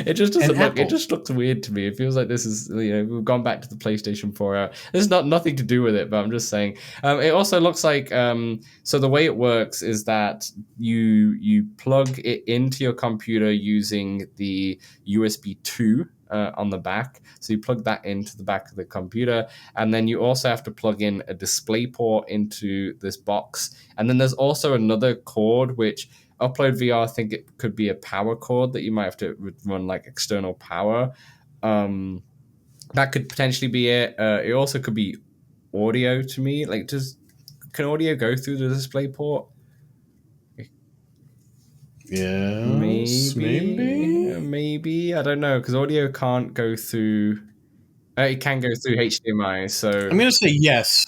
It just doesn't look. It just looks weird to me. It feels like this is, we've gone back to the PlayStation 4 era. There's nothing to do with it, but I'm just saying. It also looks like, so the way it works is that you plug it into your computer using the USB 2 on the back. So you plug that into the back of the computer, and then you also have to plug in a display port into this box. And then there's also another cord which Upload VR, I think it could be a power cord that you might have to run like external power. That could potentially be it. It also could be audio to me. Like, can audio go through the display port? Yeah, maybe. I don't know, because audio can't go through. It can go through HDMI. So I'm gonna say yes.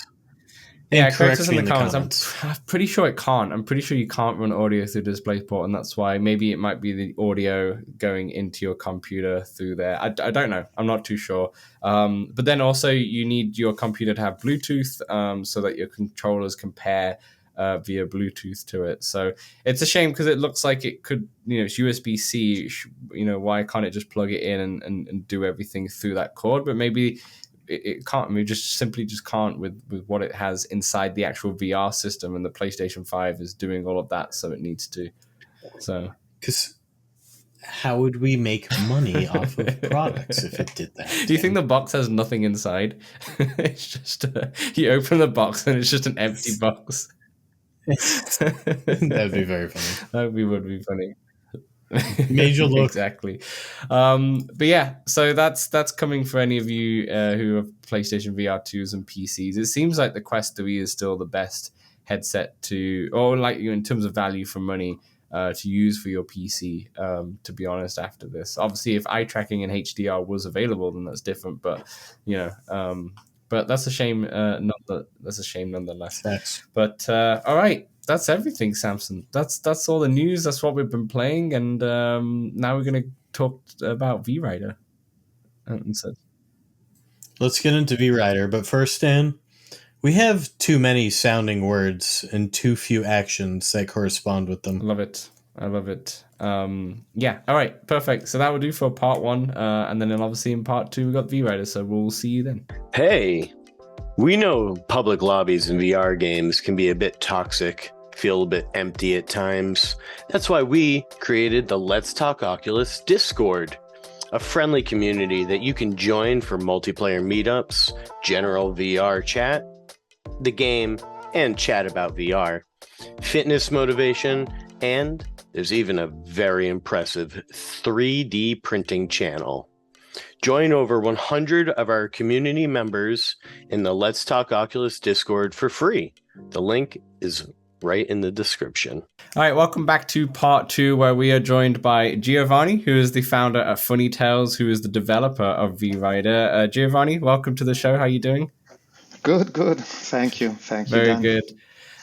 Yeah, correct us in the comments. I'm pretty sure it can't. I'm pretty sure you can't run audio through DisplayPort, and that's why maybe it might be the audio going into your computer through there. I don't know. I'm not too sure. But then also you need your computer to have Bluetooth so that your controllers can pair via Bluetooth to it. So it's a shame because it looks like it could, it's USB-C. Why can't it just plug it in and do everything through that cord? But maybe it can't. I mean, simply can't with what it has inside the actual VR system, and the PlayStation 5 is doing all of that, so it needs to. So, because how would we make money off of products if it did that? Do you think the box has nothing inside? It's just you open the box and it's just an empty box. That'd be very funny. That would be funny. Major look. Exactly. But yeah, so that's coming for any of you who have PlayStation VR 2s and PCs. It seems like the Quest 3 is still the best headset in terms of value for money to use for your PC, to be honest, after this. Obviously, if eye tracking and HDR was available, then that's different, but but that's a shame. That's a shame nonetheless. Thanks. But all right. That's everything, Samson. That's all the news. That's what we've been playing, and now we're going to talk about VRider. Let's get into VRider, but first, Dan, we have too many sounding words and too few actions that correspond with them. I love it. Yeah, all right, perfect. So that will do for part 1, and then obviously in part 2 we got VRider. So we'll see you then. Hey, we know public lobbies in VR games can be a bit toxic. Feel a bit empty at times. That's why we created the Let's Talk Oculus Discord, a friendly community that you can join for multiplayer meetups, general VR chat, the game, and chat about VR, fitness motivation, and there's even a very impressive 3D printing channel. Join over 100 of our community members in the Let's Talk Oculus Discord for free. The link is right in the description. All right, welcome back to part 2, where we are joined by Giovanni, who is the founder of Funny Tales, who is the developer of VRider. Giovanni, welcome to the show. How are you doing? Good. Thank you. Very Dan. good.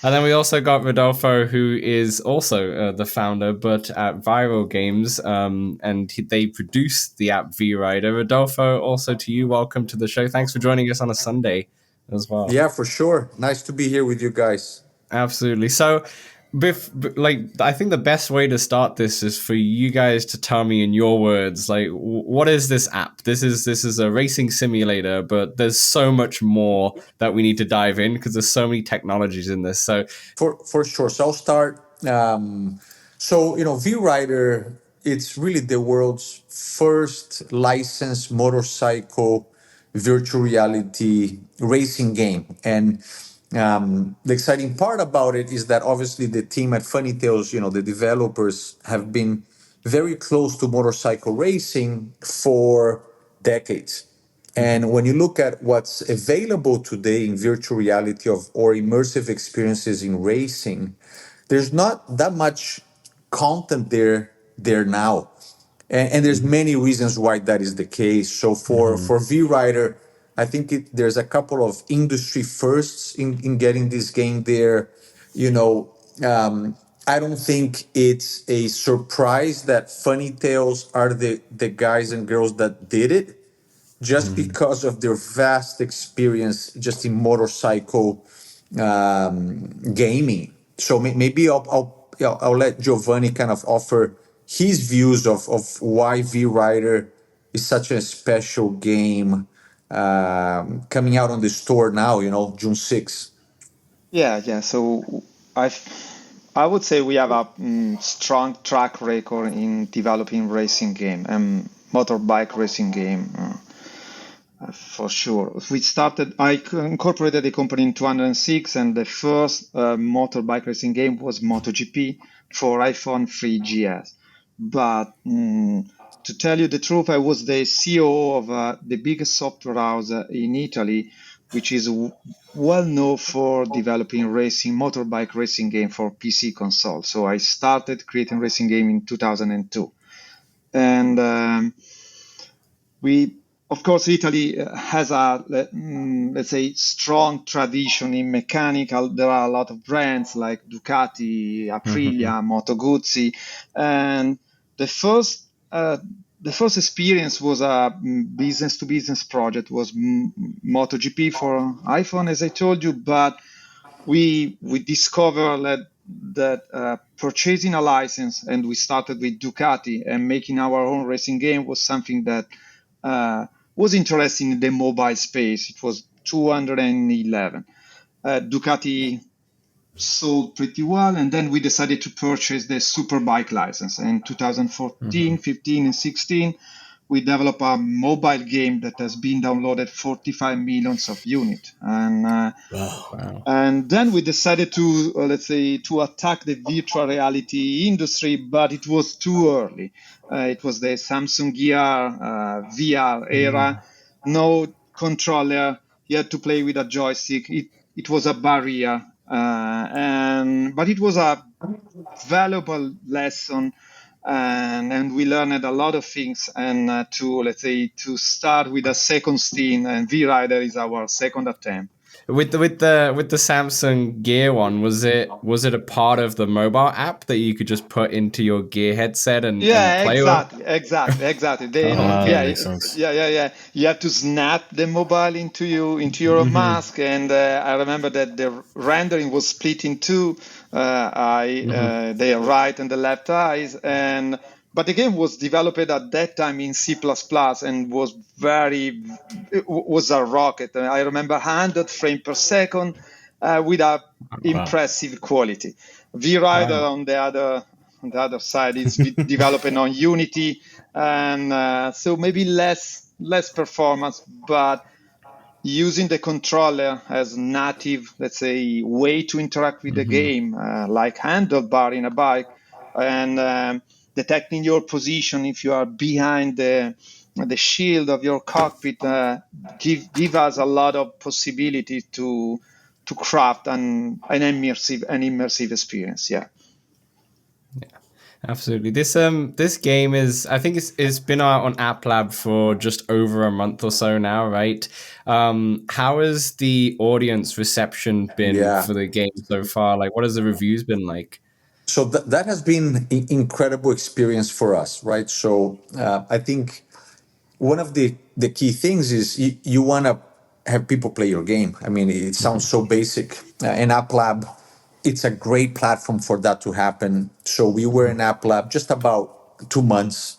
And then we also got Rodolfo, who is also the founder, but at Viral Games, and they produce the app VRider. Rodolfo, also to you, welcome to the show. Thanks for joining us on a Sunday as well. Yeah, for sure. Nice to be here with you guys. Absolutely. So, I think the best way to start this is for you guys to tell me in your words, what is this app? This is a racing simulator, but there's so much more that we need to dive in because there's so many technologies in this. So, for sure. So I'll start. VRider, it's really the world's first licensed motorcycle virtual reality racing game, and the exciting part about it is that obviously the team at Funny Tales, the developers have been very close to motorcycle racing for decades. And when you look at what's available today in virtual reality or immersive experiences in racing, there's not that much content there now. And there's many reasons why that is the case. So for VRider, I think there's a couple of industry firsts in getting this game there. You know, I don't think it's a surprise that Funny Tales are the guys and girls that did it, just because of their vast experience just in motorcycle gaming. So maybe I'll let Giovanni kind of offer his views of why VRider is such a special game, coming out on the store now, June 6th. Yeah. So I I would say we have a strong track record in developing racing game and motorbike racing game. For sure. I incorporated the company in 2006, and the first motorbike racing game was Moto GP for iPhone 3GS. But to tell you the truth, I was the CEO of the biggest software house in Italy, which is well known for developing motorbike racing game for PC console. So I started creating racing game in 2002. And of course, Italy has a, let's say, strong tradition in mechanical. There are a lot of brands like Ducati, Aprilia, Moto Guzzi, and the first experience was a business-to-business project. Was MotoGP for iPhone, as I told you, but we discovered that purchasing a license, and we started with Ducati, and making our own racing game was something that was interesting in the mobile space. It was 211. Ducati sold pretty well, and then we decided to purchase the Superbike license. In 2014, 15, and 16, we developed a mobile game that has been downloaded 45 millions of units. And then we decided to, to attack the virtual reality industry, but it was too early. It was the Samsung Gear VR era. No controller. You had to play with a joystick. It was a barrier. But it was a valuable lesson. And we learned a lot of things. And to start with a second stint, and VRider is our second attempt. With the Samsung Gear one, was it a part of the mobile app that you could just put into your Gear headset and play exactly. Makes sense. Yeah. You have to snap the mobile into your mask, and I remember that the rendering was split in two. The right and the left eyes, but the game was developed at that time in C++ and was a rocket. I remember 100 frames per second with a impressive quality. VRider on the other side is developing on Unity, and so maybe less performance, but using the controller as native, let's say, way to interact with the game, like handlebar in a bike, and detecting your position if you are behind the shield of your cockpit, give us a lot of possibility to craft an immersive experience. Yeah. Absolutely. This game is, I think it's been out on App Lab for just over a month or so now, right? How has the audience reception been for the game so far? Like, what has the reviews been like? So that has been an incredible experience for us, right? So I think one of the key things is you want to have people play your game. I mean, it sounds so basic. In App Lab, it's a great platform for that to happen. So we were in App Lab just about 2 months,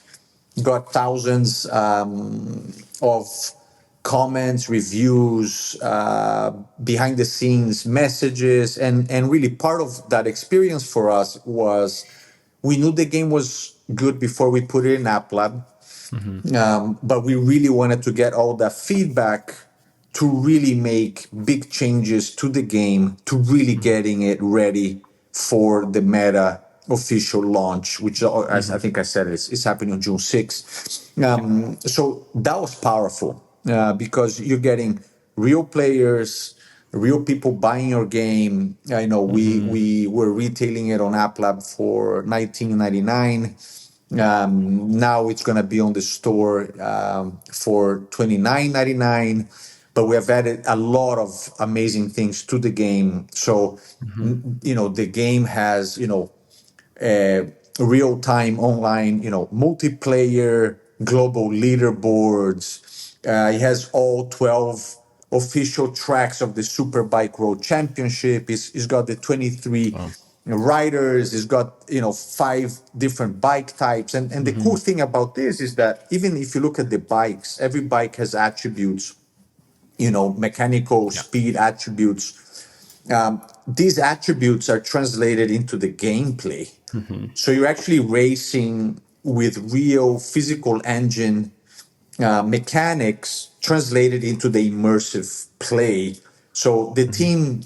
got thousands of comments, reviews, behind the scenes messages, and really part of that experience for us was we knew the game was good before we put it in App Lab. But we really wanted to get all that feedback to really make big changes to the game, to really getting it ready for the meta official launch, which as I think I said, it's happening on June 6th. So that was powerful because you're getting real players, real people buying your game. I know we were retailing it on App Lab for $19.99. Now it's going to be on the store for $29.99. But we have added a lot of amazing things to the game. So, the game has, real-time online, multiplayer global leaderboards. It has all 12 official tracks of the Superbike Road Championship. It's got the 23 riders. It's got 5 different bike types. And the cool thing about this is that even if you look at the bikes, every bike has attributes, mechanical speed attributes. These attributes are translated into the gameplay. So you're actually racing with real physical engine mechanics translated into the immersive play. So the team,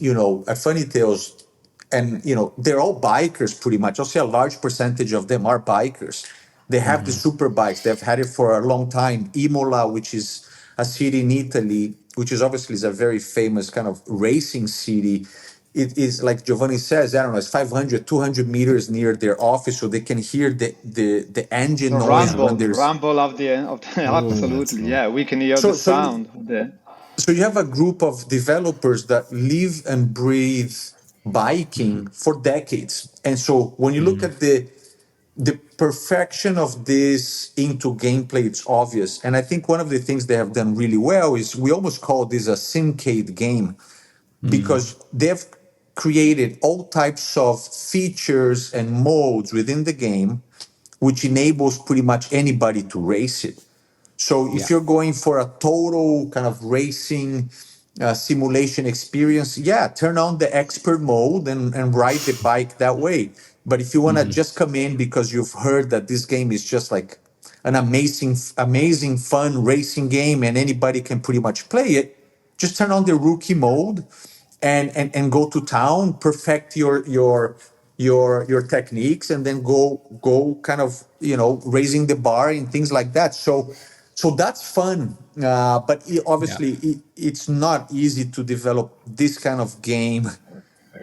at Funny Tales, and they're all bikers pretty much. I'll say a large percentage of them are bikers. They have the super bikes. They've had it for a long time. Imola, which is a city in Italy, which is obviously is a very famous kind of racing city. It is like Giovanni says, I don't know, it's 500, 200 meters near their office, so they can hear the engine The noise when there's. rumble of the absolutely, yeah. We can hear the So sound. so you have a group of developers that live and breathe biking for decades. And so when you look at the perfection of this into gameplay, it's obvious. And I think one of the things they have done really well is we almost call this a syncade game because they've created all types of features and modes within the game, which enables pretty much anybody to race it. So if you're going for a total kind of racing simulation experience, turn on the expert mode and ride the bike that way. But if you want to just come in because you've heard that this game is just like an amazing, fun racing game and anybody can pretty much play it, just turn on the rookie mode and go to town, perfect your techniques, and then go kind of raising the bar and things like that. So that's fun, but it's not easy to develop this kind of game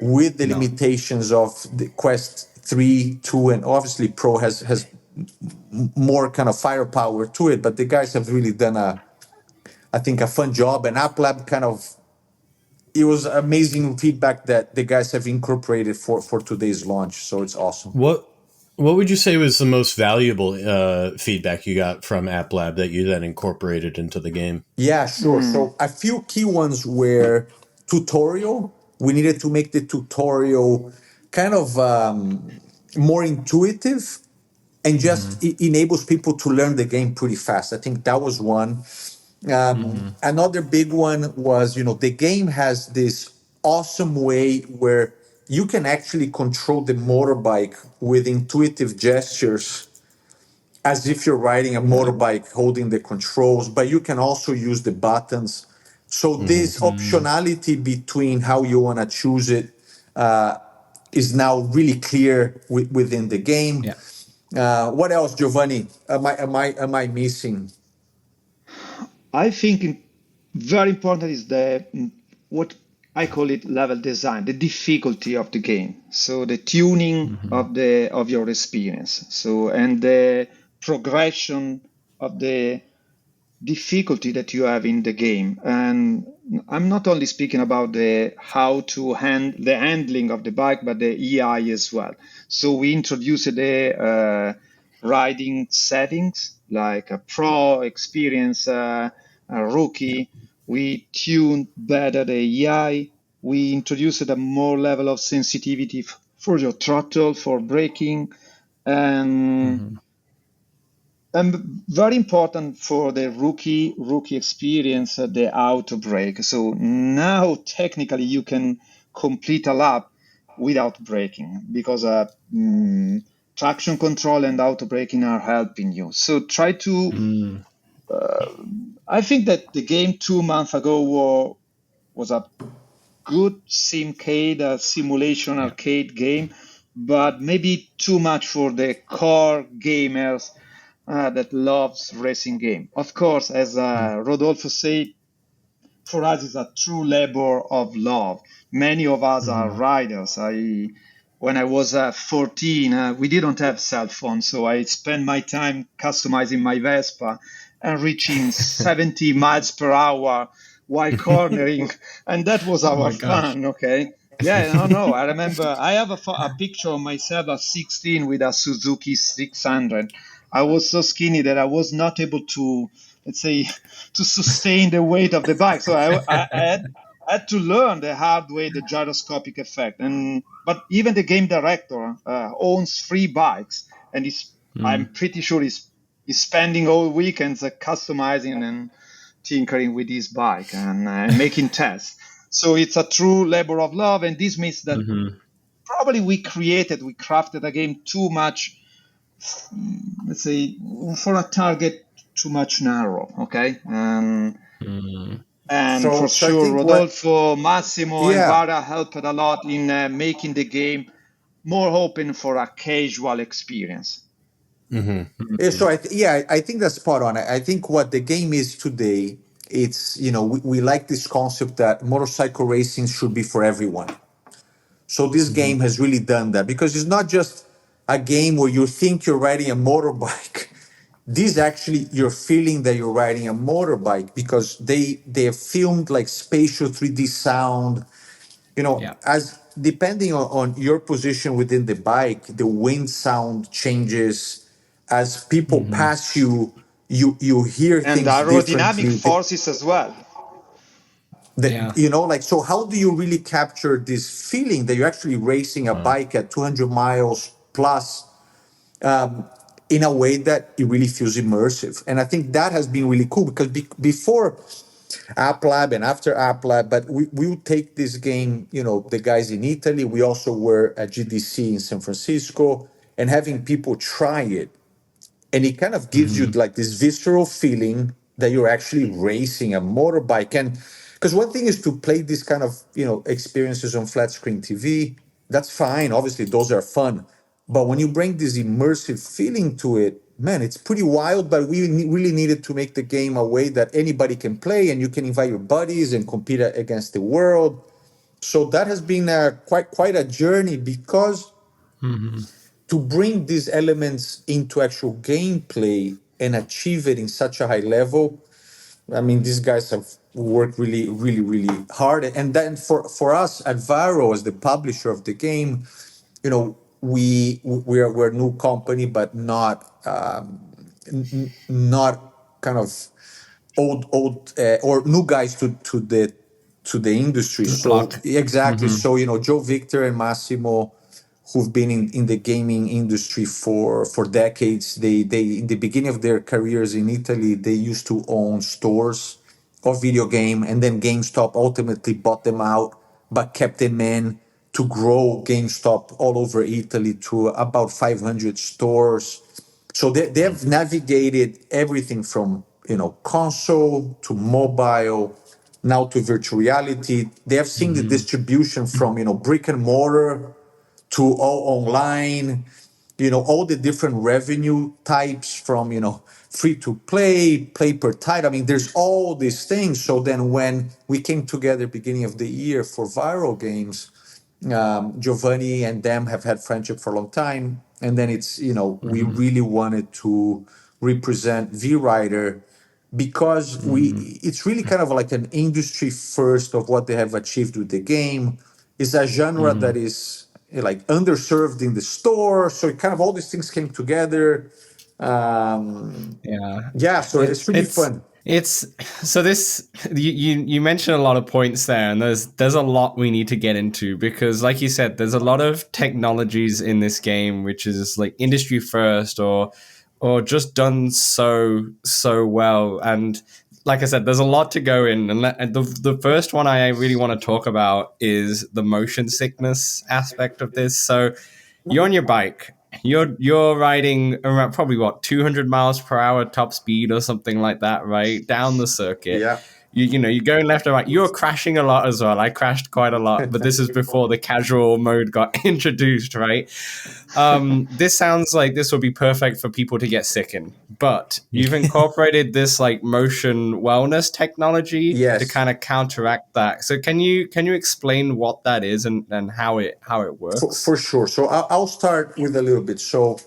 with the limitations of the Quest 3, 2, and obviously Pro has more kind of firepower to it. But the guys have really done I think a fun job, and App Lab it was amazing feedback that the guys have incorporated for today's launch. So it's awesome. What would you say was the most valuable feedback you got from App Lab that you then incorporated into the game? Yeah, sure. So a few key ones were tutorial. We needed to make the tutorial kind of more intuitive and just enables people to learn the game pretty fast. I think that was one. Another big one was, the game has this awesome way where you can actually control the motorbike with intuitive gestures as if you're riding a motorbike holding the controls, but you can also use the buttons. So this optionality between how you want to choose it is now really clear within the game. What else, Giovanni? Am I missing? I think very important is what I call it level design, the difficulty of the game. So the tuning of your experience. So and the progression of the difficulty that you have in the game. And I'm not only speaking about the handling of the bike, but the EI as well. So we introduced the riding settings like a pro, experience, a rookie. We tuned better the EI. We introduced a more level of sensitivity for your throttle, for braking, and very important for the rookie experience, the auto brake. So now technically you can complete a lap without braking because traction control and auto braking are helping you. So try to. I think that the game 2 months ago was a good simcade, a simulation arcade game, but maybe too much for the core gamers that loves racing game. Of course, as Rodolfo said, for us it's a true labor of love. Many of us are riders. When I was 14, we didn't have cell phones, so I spent my time customizing my Vespa and reaching 70 miles per hour while cornering, and that was Oh our my gosh. fun. Okay. Yeah, no. I remember I have a picture of myself at 16 with a Suzuki 600. I was so skinny that I was not able to, let's say, to sustain the weight of the bike. So I had to learn the hard way the gyroscopic effect. But even the game director owns 3 bikes, and I'm pretty sure he's spending all weekends customizing and tinkering with his bike and making tests. So it's a true labor of love, and this means that probably we crafted a game too much, let's say, for a target too much narrow. Okay. And for So I sure, think Rodolfo, Massimo, and yeah. Vara helped a lot in making the game more open for a casual experience. Yeah, so I think that's spot on. I think what the game is today, it's we like this concept that motorcycle racing should be for everyone. So this game has really done that because it's not just a game where you think you're riding a motorbike. This actually you're feeling that you're riding a motorbike because they have filmed like spatial 3D sound. Yeah. As depending on your position within the bike, the wind sound changes. As people pass you, you hear And things aerodynamic differently. forces as well. Yeah. Like, so how do you really capture this feeling that you're actually racing a bike at 200 miles plus in a way that it really feels immersive? And I think that has been really cool because before App Lab and after App Lab, but we would take this game, the guys in Italy, we also were at GDC in San Francisco and having people try it. And it kind of gives you like this visceral feeling that you're actually racing a motorbike. And because one thing is to play this kind of experiences on flat screen TV, that's fine, obviously those are fun, but when you bring this immersive feeling to it, man, it's pretty wild. But we really needed to make the game a way that anybody can play and you can invite your buddies and compete against the world. So that has been quite a journey because to bring these elements into actual gameplay and achieve it in such a high level, I mean, these guys have worked really, really, really hard. And then for us at Varo, as the publisher of the game, we're a new company, but not kind of old or new guys to the industry. To the So block. exactly. So Joe Victor and Massimo, who've been in the gaming industry for decades. They in the beginning of their careers in Italy, they used to own stores of video game, and then GameStop ultimately bought them out, but kept them in to grow GameStop all over Italy to about 500 stores. So they have navigated everything from console to mobile, now to virtual reality. They have seen the distribution from brick and mortar to all online, all the different revenue types from, free to play per title. I mean, there's all these things. So then when we came together beginning of the year for Viral Games, Giovanni and them have had friendship for a long time. And then it's, we really wanted to represent VRider because it's really kind of like an industry first of what they have achieved with the game. It's a genre that is like underserved in the store. So it kind of all these things came together. Yeah. Yeah, so it's really It's fun. it's so this you mentioned a lot of points there, and there's a lot we need to get into because, like you said, there's a lot of technologies in this game which is like industry first or just done so well. And like I said, there's a lot to go in, and the first one I really want to talk about is the motion sickness aspect of this. So you're on your bike. You're riding around probably what 200 miles per hour top speed or something like that, right? Down the circuit. Yeah. you're going left and right. You're crashing a lot as well. I crashed quite a lot, but this is before the casual mode got introduced, right? This sounds like this would be perfect for people to get sick in, but you've incorporated this like motion wellness technology to kind of counteract that. So can you explain what that is and how it works? For sure. So I'll start with a little bit. So,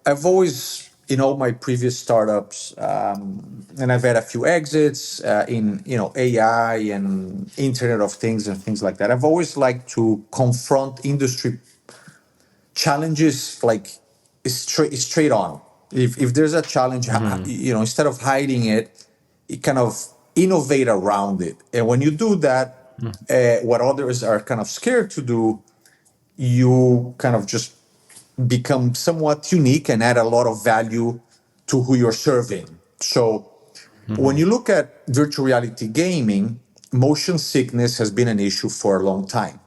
I've always, in all my previous startups, and I've had a few exits in, AI and Internet of Things and things like that. I've always liked to confront industry challenges like straight on. If there's a challenge, instead of hiding it, you kind of innovate around it. And when you do that, what others are kind of scared to do, you kind of just become somewhat unique and add a lot of value to who you're serving. So when you look at virtual reality gaming, motion sickness has been an issue for a long time.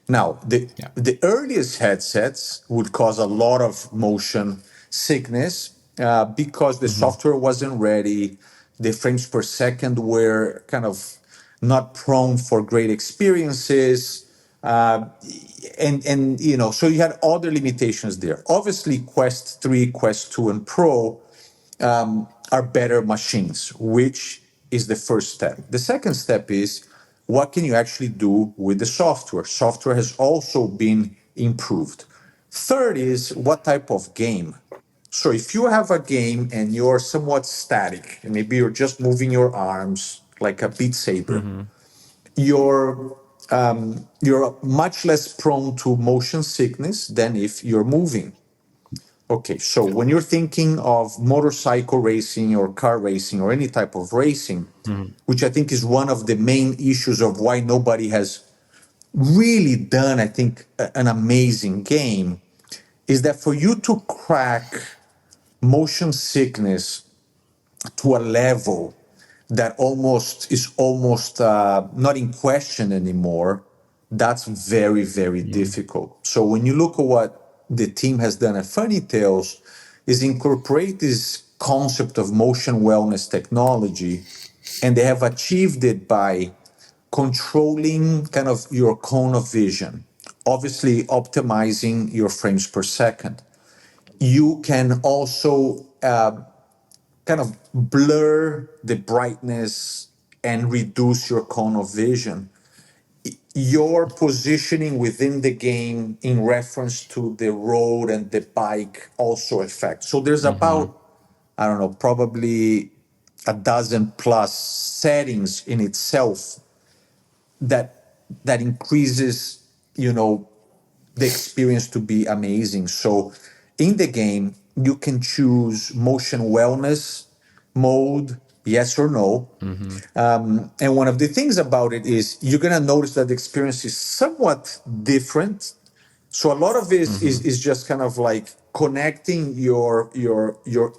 Now, the earliest headsets would cause a lot of motion sickness because the software wasn't ready, the frames per second were kind of not prone for great experiences, and so you had other limitations there. Obviously, Quest 3, Quest 2, and Pro are better machines, which is the first step. The second step is, what can you actually do with the software? Software has also been improved. Third is, what type of game? So if you have a game and you're somewhat static, and maybe you're just moving your arms like a Beat Saber, you're much less prone to motion sickness than if you're moving. Okay, so when you're thinking of motorcycle racing or car racing or any type of racing, which I think is one of the main issues of why nobody has really done, I think, an amazing game, is that for you to crack motion sickness to a level that is almost not in question anymore, that's very, very difficult. So when you look at what the team has done at Funny Tales, is incorporate this concept of motion wellness technology, and they have achieved it by controlling kind of your cone of vision, obviously optimizing your frames per second. You can also kind of blur the brightness and reduce your cone of vision. Your positioning within the game in reference to the road and the bike also affects. So there's about, I don't know, probably a dozen plus settings in itself that increases, the experience to be amazing. So in the game, you can choose motion wellness mode, yes or no. And one of the things about it is you're going to notice that the experience is somewhat different. So a lot of it is just kind of like connecting your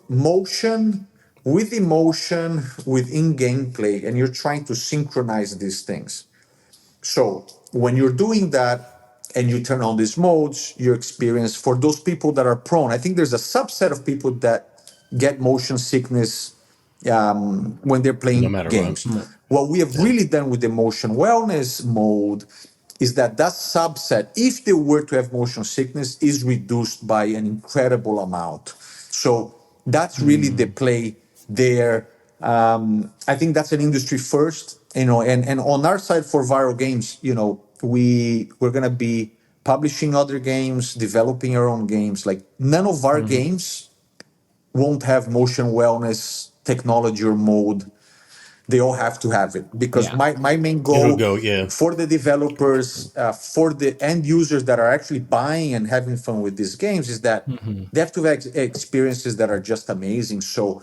motion with emotion within gameplay, and you're trying to synchronize these things. So when you're doing that and you turn on these modes, your experience for those people that are prone, I think there's a subset of people that get motion sickness when they're playing games. What we have really done with the motion wellness mode is that subset, if they were to have motion sickness, is reduced by an incredible amount. So that's really the play there. I think that's an industry first, and on our side for Viral Games, we're gonna be publishing other games, developing our own games. Like none of our games won't have motion wellness technology or mode. They all have to have it, because my main goal for the developers, for the end users that are actually buying and having fun with these games, is that they have to have experiences that are just amazing. So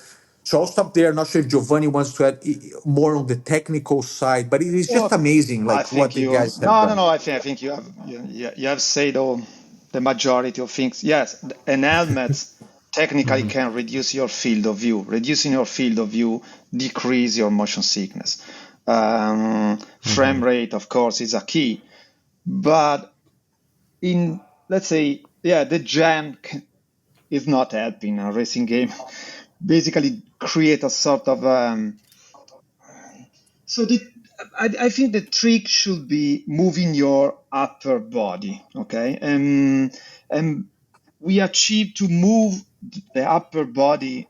I'll stop there. Not sure if Giovanni wants to add more on the technical side, but it is just amazing, like what the guys have done. No. I think you have said all the majority of things. Yes, an helmet technically can reduce your field of view. Reducing your field of view decrease your motion sickness. Frame rate, of course, is a key. But let's say, the jam is not helping a racing game. Basically, create a sort of So I think the trick should be moving your upper body, okay? And we achieve to move the upper body,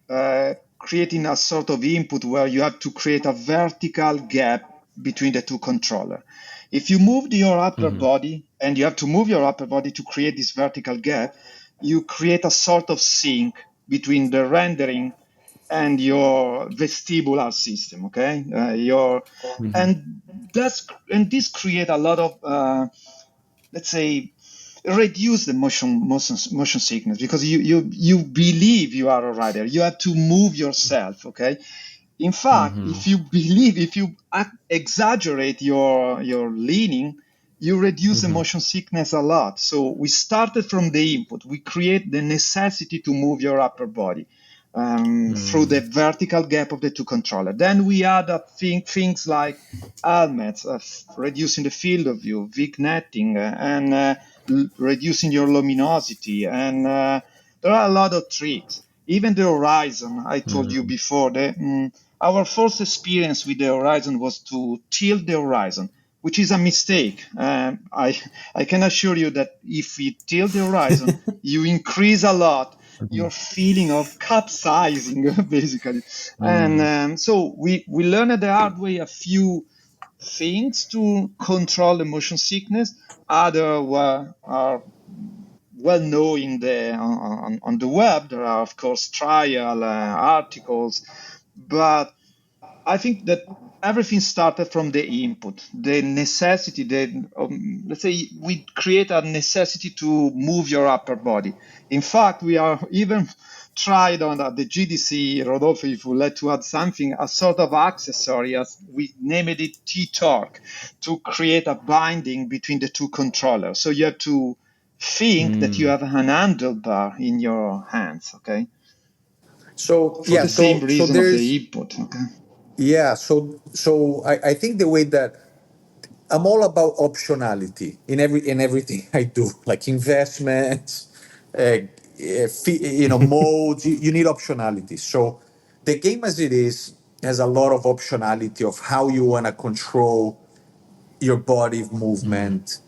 creating a sort of input where you have to create a vertical gap between the two controllers. If you move your upper body, and you have to move your upper body to create this vertical gap, you create a sort of sync between the rendering and your vestibular system, okay? And this create a lot of let's say reduce the motion sickness, because you believe you are a rider. You have to move yourself, okay? In fact, if you exaggerate your leaning, you reduce the motion sickness a lot. So we started from the input. We create the necessity to move your upper body through the vertical gap of the two controllers. Then we add up things like helmets, reducing the field of view, vignetting, and reducing your luminosity. And there are a lot of tricks. Even the Horizon, I told you before, our first experience with the Horizon was to tilt the Horizon, which is a mistake. I can assure you that if you tilt the Horizon, you increase a lot your feeling of capsizing, basically. And so we learned the hard way a few things to control the motion sickness. Other are well known in on the web. There are, of course, trial articles, but I think that everything started from the input, the necessity. Let's say we create a necessity to move your upper body. In fact, we are even tried on the GDC, Rodolfo, if you would like to add something, a sort of accessory, as we named it T-Torque, to create a binding between the two controllers. So you have to think that you have an handlebar in your hands, okay? So For yeah, the same so reason of there's the input, okay? yeah, so I think the way that I'm all about optionality in everything I do, like investments, modes. You need optionality. So the game as it is has a lot of optionality of how you want to control your body movement,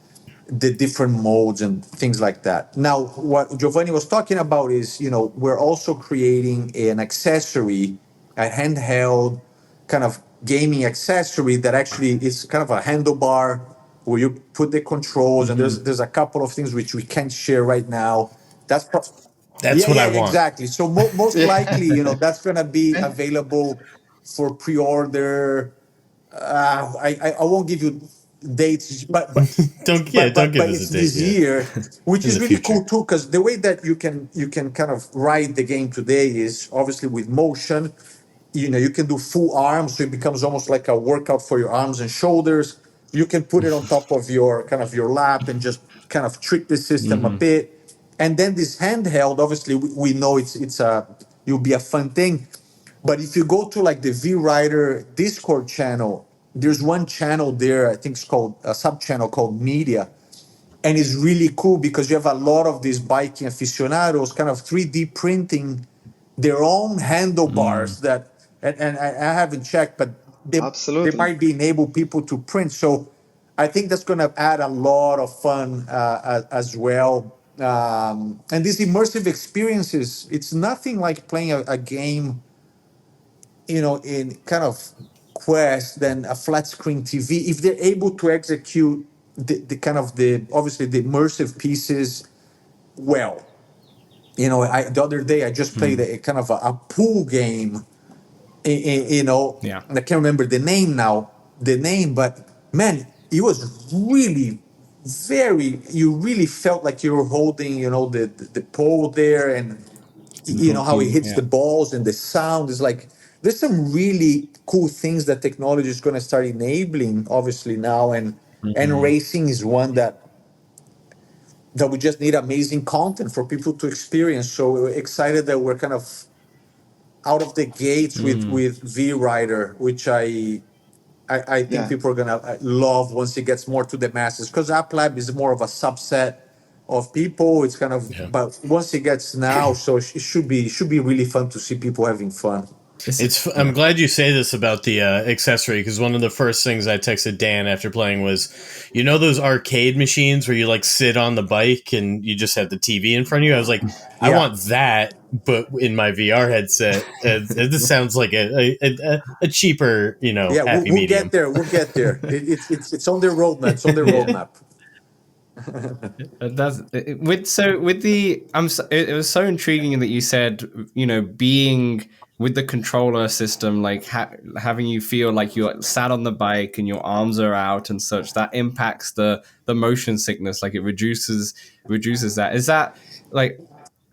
the different modes and things like that. Now, what Giovanni was talking about is, we're also creating an accessory, a handheld kind of gaming accessory that actually is kind of a handlebar where you put the controls, and there's a couple of things which we can't share right now. That's pro- That's yeah, what yeah, I want. exactly. So most likely, that's going to be available for pre-order. I won't give you dates, but don't give us it's a date this yet. year, which In is the really future. cool too. Because the way that you can kind of ride the game today is obviously with motion. You can do full arms, so it becomes almost like a workout for your arms and shoulders. You can put it on top of your lap and just kind of trick the system a bit. And then this handheld, obviously, we know it'll be a fun thing. But if you go to like the VRider Discord channel, there's one channel there, I think it's called a sub channel called Media. And it's really cool because you have a lot of these biking aficionados kind of 3D printing their own handlebars and I haven't checked, but they Absolutely. might be enable people to print. So I think that's going to add a lot of fun as well. And these immersive experiences, it's nothing like playing a game in kind of Quest than a flat screen TV. If they're able to execute the kind of obviously the immersive pieces well. The other day I just played a kind of a pool game. Yeah. I can't remember the name, but man, it was really you really felt like you were holding, the pole there, and Control how it key. hits Yeah. the balls and the sound is like there's some really cool things that technology is going to start enabling obviously now, and racing is one that we just need amazing content for people to experience. So we're excited that we're kind of out of the gates with VRider, which I think Yeah. people are gonna love once it gets more to the masses, because App Lab is more of a subset of people. It's kind of, Yeah. but once it gets now, so it should be really fun to see people having fun. I'm glad you say this about the accessory, because one of the first things I texted Dan after playing was, those arcade machines where you like sit on the bike and you just have the TV in front of you. I was like, I want that, but in my VR headset. This sounds like a cheaper, happy we'll medium. get there. We'll get there. It's on the roadmap. It's on the roadmap. It was so intriguing that you said, being with the controller system, like having you feel like you're sat on the bike and your arms are out and such, that impacts the motion sickness. Like it reduces that. Is that like,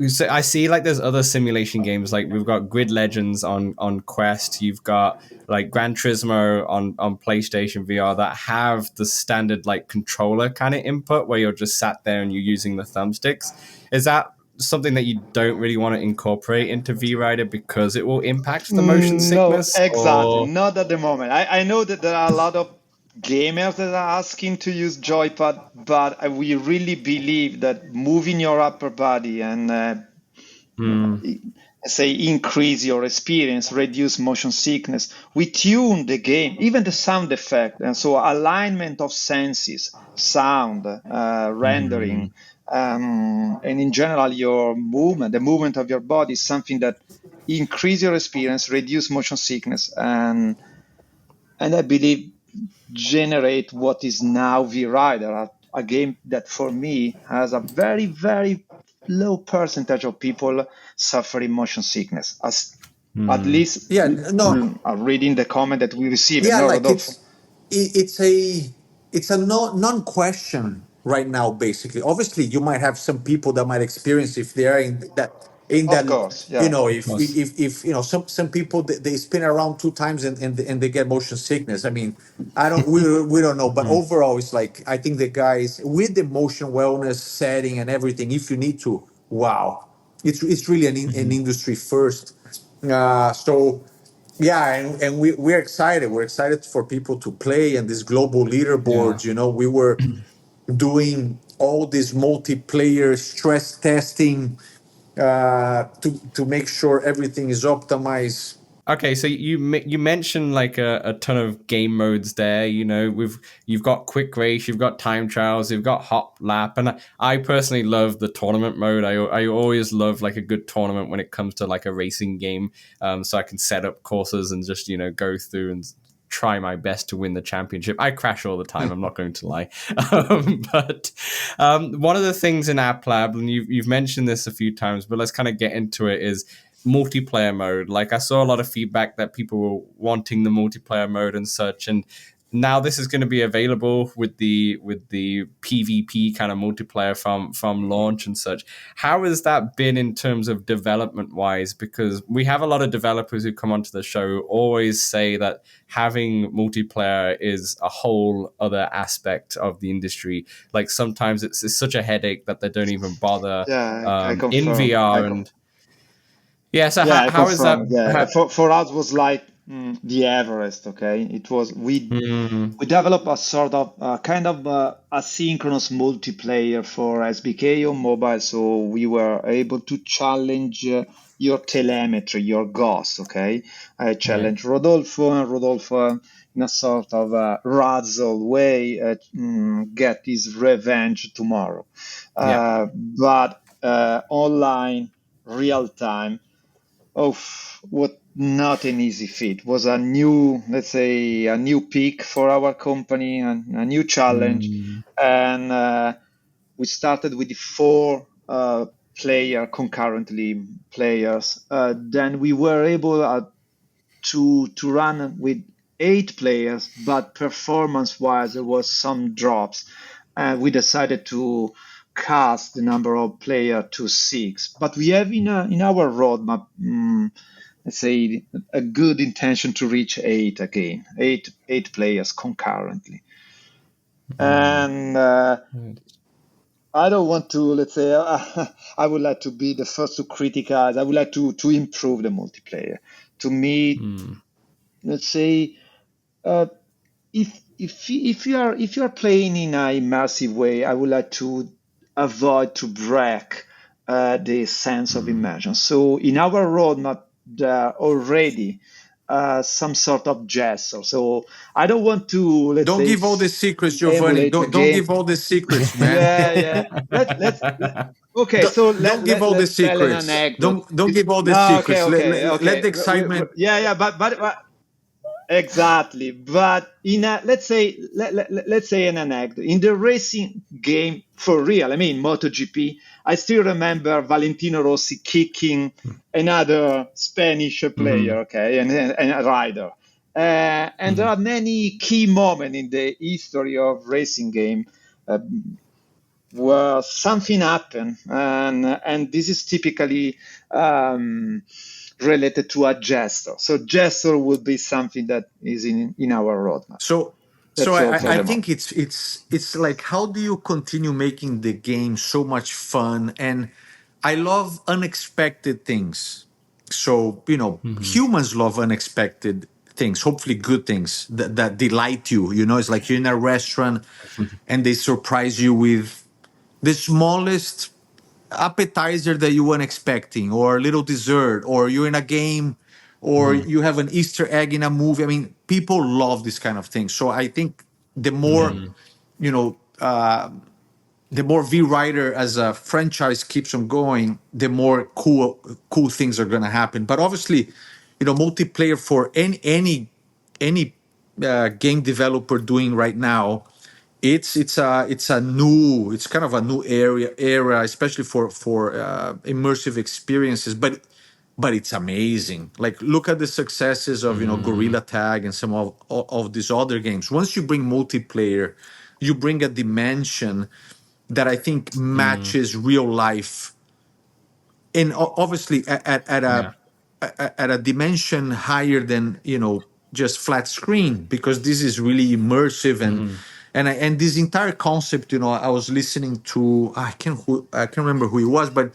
so I see like there's other simulation games, like we've got Grid Legends on Quest, you've got like Gran Turismo on PlayStation VR that have the standard like controller kind of input where you're just sat there and you're using the thumbsticks. Is that something that you don't really want to incorporate into VRider because it will impact the motion sickness? No, exactly. Not at the moment. I know that there are a lot of gamers that are asking to use joypad, but we really believe that moving your upper body and say increase your experience, reduce motion sickness. We tune the game, even the sound effect, and so alignment of senses, sound, rendering, and in general your movement, the movement of your body is something that increase your experience, reduce motion sickness, and I believe generate what is now VRider, a game that for me has a very, very low percentage of people suffering motion sickness. At least reading the comment that we received. It's a non-question right now. Basically, obviously, you might have some people that might experience if they are Of course, yeah. if some people they spin around 2 times and they get motion sickness. I mean, we don't know, but overall, it's like I think the guys with the motion wellness setting and everything. If you need to, wow, it's really an industry first. So. Yeah, and we're excited. We're excited for people to play and these global leaderboards. We were doing all this multiplayer stress testing to make sure everything is optimized. Okay, so you mentioned like a ton of game modes there. You've got quick race, you've got time trials, you've got hop lap, and I personally love the tournament mode. I always love like a good tournament when it comes to like a racing game, so I can set up courses and just go through and try my best to win the championship. I crash all the time, I'm not going to lie. But one of the things in App Lab, and you've mentioned this a few times, but let's kind of get into it, is multiplayer mode. Like I saw a lot of feedback that people were wanting the multiplayer mode and such, and now this is going to be available with the PvP kind of multiplayer from launch and such. How has that been in terms of development wise? Because we have a lot of developers who come onto the show who always say that having multiplayer is a whole other aspect of the industry. Like sometimes it's such a headache that they don't even bother in VR. How is that? Yeah, for us was like the Everest. Okay, it was we developed a sort of kind of asynchronous multiplayer for SBK on mobile, so we were able to challenge your telemetry, your ghost. Okay, I challenged Rodolfo, and Rodolfo in a sort of razzle way get his revenge tomorrow. But online, real time. What not an easy feat. Was a new, let's say, a new peak for our company and a new challenge. And we started with 4 player concurrently players. Then we were able to run with 8 players, but performance-wise there was some drops, and we decided to cast the number of players to 6. But we have in our roadmap, let's say, a good intention to reach 8 again, 8 players concurrently. And I don't want to, let's say, I would like to be the first to criticize. I would like to improve the multiplayer. To me, let's say, if you are playing in a immersive way, I would like to avoid to break the sense of immersion. So in our roadmap, there already some sort of gesture. So I don't want to, let's Don't say, give all the secrets, Giovanni. emulate a Don't game. give all the secrets, man. Yeah. Okay, so Don't give all the let's tell an secrets. anecdote. Don't give all the No, secrets. Let okay. the excitement. Yeah, but exactly. But in a, let's say an anecdote in the racing game for real. I mean, Moto GP. I still remember Valentino Rossi kicking another Spanish player, okay, and a rider. And there are many key moments in the history of racing game uh, where something happened, and this is typically related to a gesture. So gesture would be something that is in our roadmap. So That's all for I the moment. think it's like, how do you continue making the game so much fun? And I love unexpected things. So humans love unexpected things, hopefully good things that delight you. It's like you're in a restaurant and they surprise you with the smallest appetizer that you weren't expecting, or a little dessert, or you're in a game, or you have an Easter egg in a movie. I mean, people love this kind of thing. So I think the more, you know, the more VRider as a franchise keeps on going, the more cool things are going to happen. But obviously, multiplayer for any game developer doing right now, it's kind of a new era, especially for immersive experiences. But it's amazing. Like, look at the successes of Gorilla Tag and some of these other games. Once you bring multiplayer, you bring a dimension that I think matches real life, and obviously at a dimension higher than just flat screen, because this is really immersive. And this entire concept, I was listening to, I can't remember who he was, but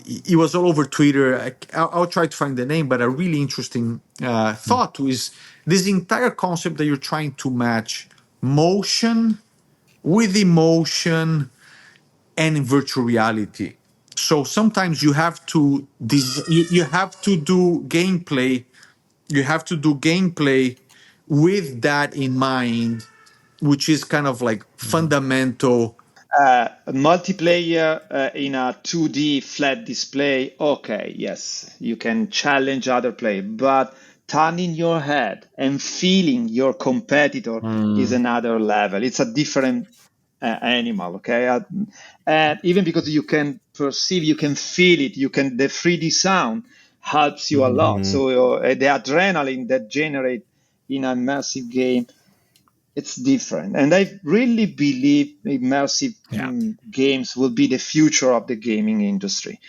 he was all over Twitter. I'll try to find the name, but a really interesting thought is this entire concept that you're trying to match motion with emotion and in virtual reality. So sometimes you have to you have to do gameplay. You have to do gameplay with that in mind, which is kind of like fundamental. Multiplayer in a 2D flat display, okay, yes, you can challenge other play, but turning your head and feeling your competitor is another level. It's a different animal, okay? And even because you can perceive, you can feel it, the 3D sound helps you a lot. So the adrenaline that generate in a immersive game, it's different. And I really believe immersive games will be the future of the gaming industry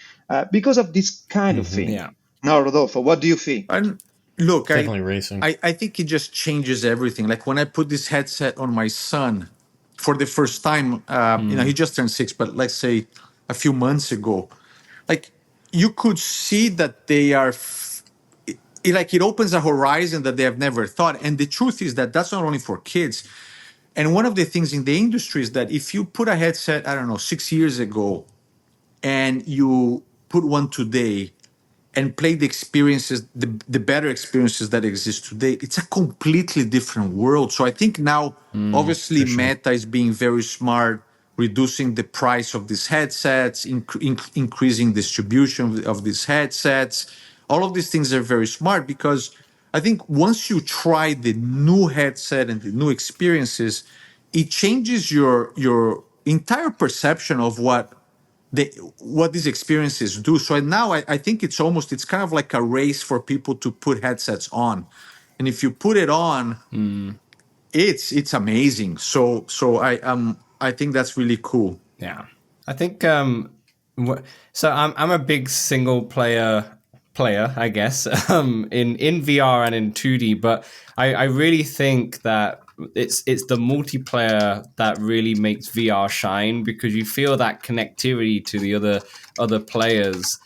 because of this kind of thing. Yeah. Now, Rodolfo, what do you think? And look, Definitely racing. I think it just changes everything. Like when I put this headset on my son for the first time, he just turned 6, but let's say a few months ago, like you could see that they are. It opens a horizon that they have never thought. And the truth is that that's not only for kids. And one of the things in the industry is that if you put a headset, I don't know, 6 years ago, and you put one today and play the experiences, the better experiences that exist today, it's a completely different world. So I think now, obviously, Meta is being very smart, reducing the price of these headsets, increasing distribution of these headsets. All of these things are very smart, because I think once you try the new headset and the new experiences, it changes your entire perception of what these experiences do. So now I think it's kind of like a race for people to put headsets on, and if you put it on, it's amazing. So I think that's really cool. Yeah, I think so. I'm a big single player, I guess, in VR and in 2D. But I really think that it's the multiplayer that really makes VR shine, because you feel that connectivity to the other players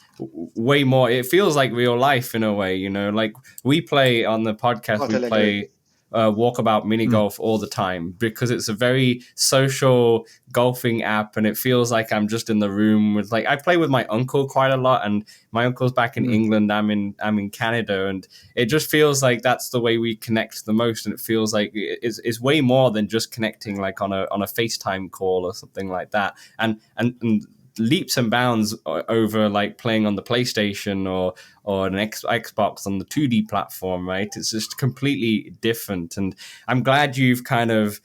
way more. It feels like real life in a way, like we play on the podcast. We Totally play agree. Walkabout Mini Golf all the time, because it's a very social golfing app, and it feels like I'm just in the room with, like, I play with my uncle quite a lot, and my uncle's back in England, I'm in Canada, and it just feels like that's the way we connect the most. And it feels like it's way more than just connecting like on a FaceTime call or something like that, and leaps and bounds over like playing on the PlayStation or an Xbox on the 2D platform, right? It's just completely different. And I'm glad you've kind of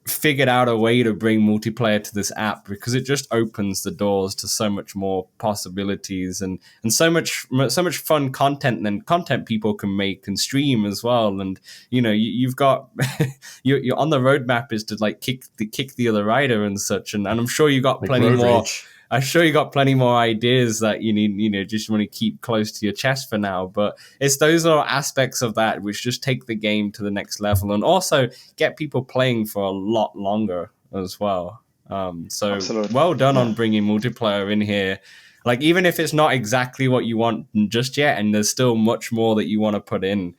figured out a way to bring multiplayer to this app, because it just opens the doors to so much more possibilities and so much fun content people can make and stream as well. And you've got you're on the roadmap is to like kick the other rider and such, and I'm sure you got like plenty more rage. I'm sure you got plenty more ideas that you need, just want to keep close to your chest for now. But it's those are aspects of that which just take the game to the next level, and also get people playing for a lot longer as well. So Absolutely. Well done on bringing multiplayer in here. Like, even if it's not exactly what you want just yet, and there's still much more that you want to put in,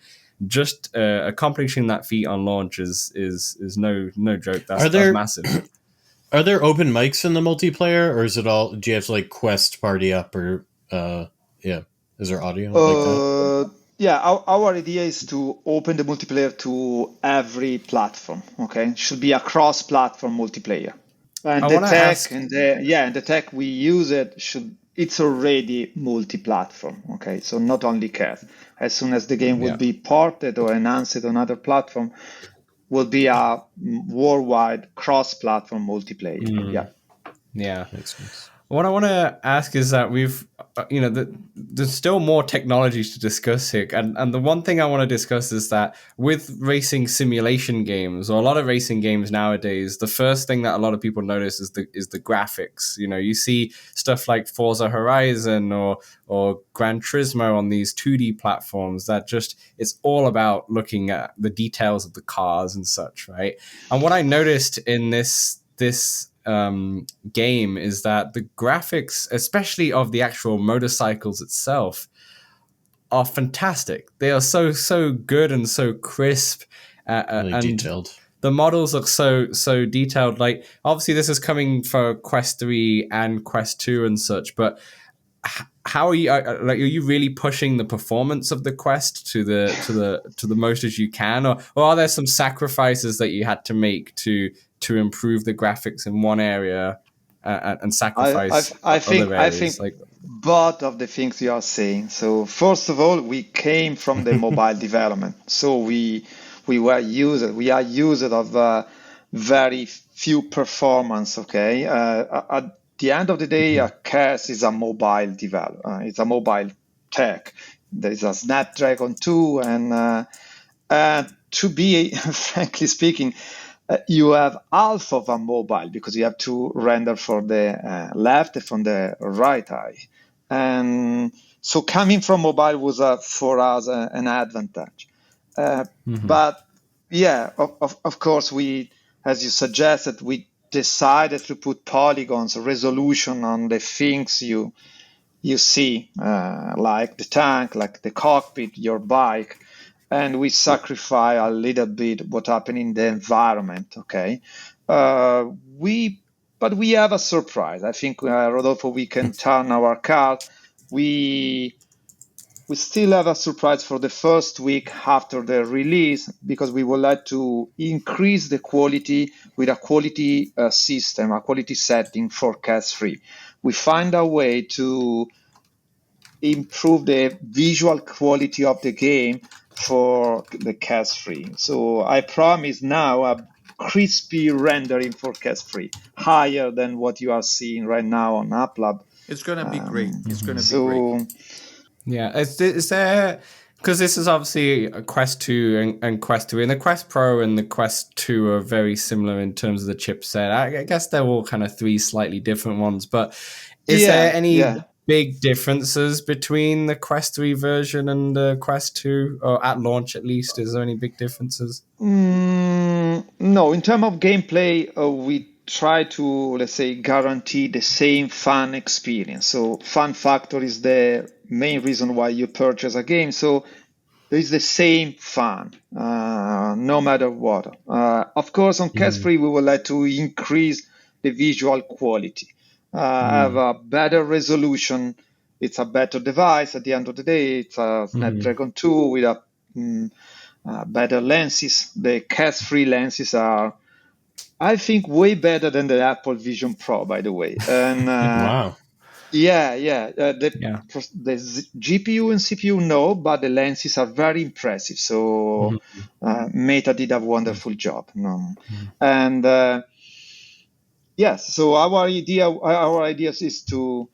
just accomplishing that feat on launch is no joke. That's massive. Are there open mics in the multiplayer, or is it all? Do you have to like quest party up, or is there audio like that? Yeah, our idea is to open the multiplayer to every platform. Okay, it should be a cross-platform multiplayer, and the tech we use it's already multi-platform. Okay, so not only CAS. As soon as the game will be ported or enhanced on other platform, will be a worldwide cross-platform multiplayer. Yeah. Makes sense. What I want to ask is that we've, there's still more technologies to discuss here. And the one thing I want to discuss is that with racing simulation games, or a lot of racing games nowadays, the first thing that a lot of people notice is the graphics. You see stuff like Forza Horizon or Gran Turismo on these 2D platforms that just, it's all about looking at the details of the cars and such, right? And what I noticed in this game is that the graphics, especially of the actual motorcycles itself, are fantastic. They are so good and so crisp, really and detailed. The models look so detailed. Like, obviously this is coming for Quest 3 and Quest 2 and such, but how are you are you really pushing the performance of the Quest to the most as you can, or are there some sacrifices that you had to make to improve the graphics in one area and sacrifice other areas? I think like both of the things you are saying. So first of all, we came from the mobile development, so we are users of very few performance. Okay, at the end of the day, CAS is a mobile developer. It's a mobile tech. There is a Snapdragon 2, and to be frankly speaking, you have half of a mobile, because you have to render for the left and from the right eye. And so coming from mobile was for us an advantage. But yeah, of course, we, as you suggested, we decided to put polygons, resolution on the things you see, like the tank, like the cockpit, your bike. And we sacrifice a little bit what happened in the environment. Okay, but we have a surprise. I think, Rodolfo, we can turn our card. We still have a surprise for the first week after the release, because we would like to increase the quality with a quality system, a quality setting for CAS 3. We find a way to improve the visual quality of the game for the CAS 3. So I promise now a crispy rendering for CAS 3, higher than what you are seeing right now on UpLab. It's going to be great. It's going to be great. Yeah, is there, because this is obviously a Quest 2 and Quest 3, and the Quest Pro and the Quest 2 are very similar in terms of the chipset. I guess they're all kind of three slightly different ones, but is there any big differences between the Quest 3 version and the Quest 2, or at launch at least? Is there any big differences? No, in terms of gameplay, we try to, let's say, guarantee the same fun experience. So fun factor is the main reason why you purchase a game. So there is the same fun, no matter what. Of course, on CAS-free, we would like to increase the visual quality, have a better resolution. It's a better device. At the end of the day, it's a Snapdragon 2 with better lenses. The CAS-free lenses are, I think, way better than the Apple Vision Pro, by the way. And wow. The GPU and CPU, no, but the lenses are very impressive. So Meta did a wonderful job. And yes, so our ideas is to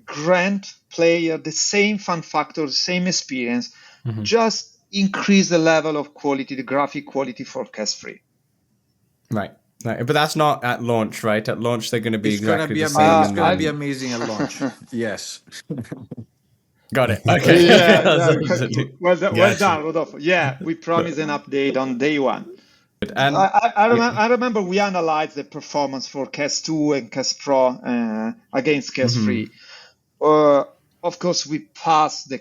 grant player the same fun factor, the same experience, just increase the level of quality, the graphic quality for CAS-free. Right. But that's not at launch, right? At launch, they're going to be exactly the same. It's going to be amazing at launch. Yes. Got it. Okay. Well done, Rodolfo. Yeah, we promise an update on day one. And I remember we analyzed the performance for CAS2 and CAS Pro against CAS-free. Of course, we passed the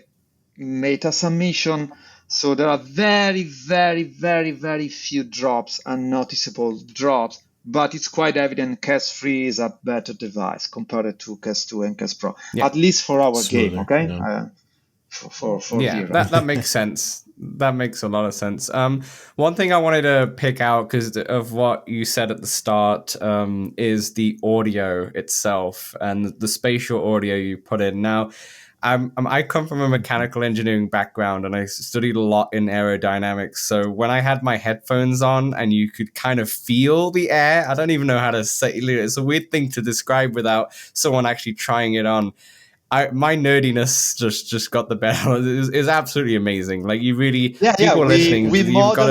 Meta submission. So there are very, very, very, very few drops, unnoticeable drops, but it's quite evident CAS-free is a better device compared to CAS2 and CAS Pro, at least for our game, okay? Yeah. For that makes sense. That makes a lot of sense. One thing I wanted to pick out because of what you said at the start is the audio itself and the spatial audio you put in. Now, I come from a mechanical engineering background and I studied a lot in aerodynamics. So when I had my headphones on and you could kind of feel the air, I don't even know how to say it. It's a weird thing to describe without someone actually trying it on. My nerdiness just got the better. It was absolutely amazing. Like you really, listening, we model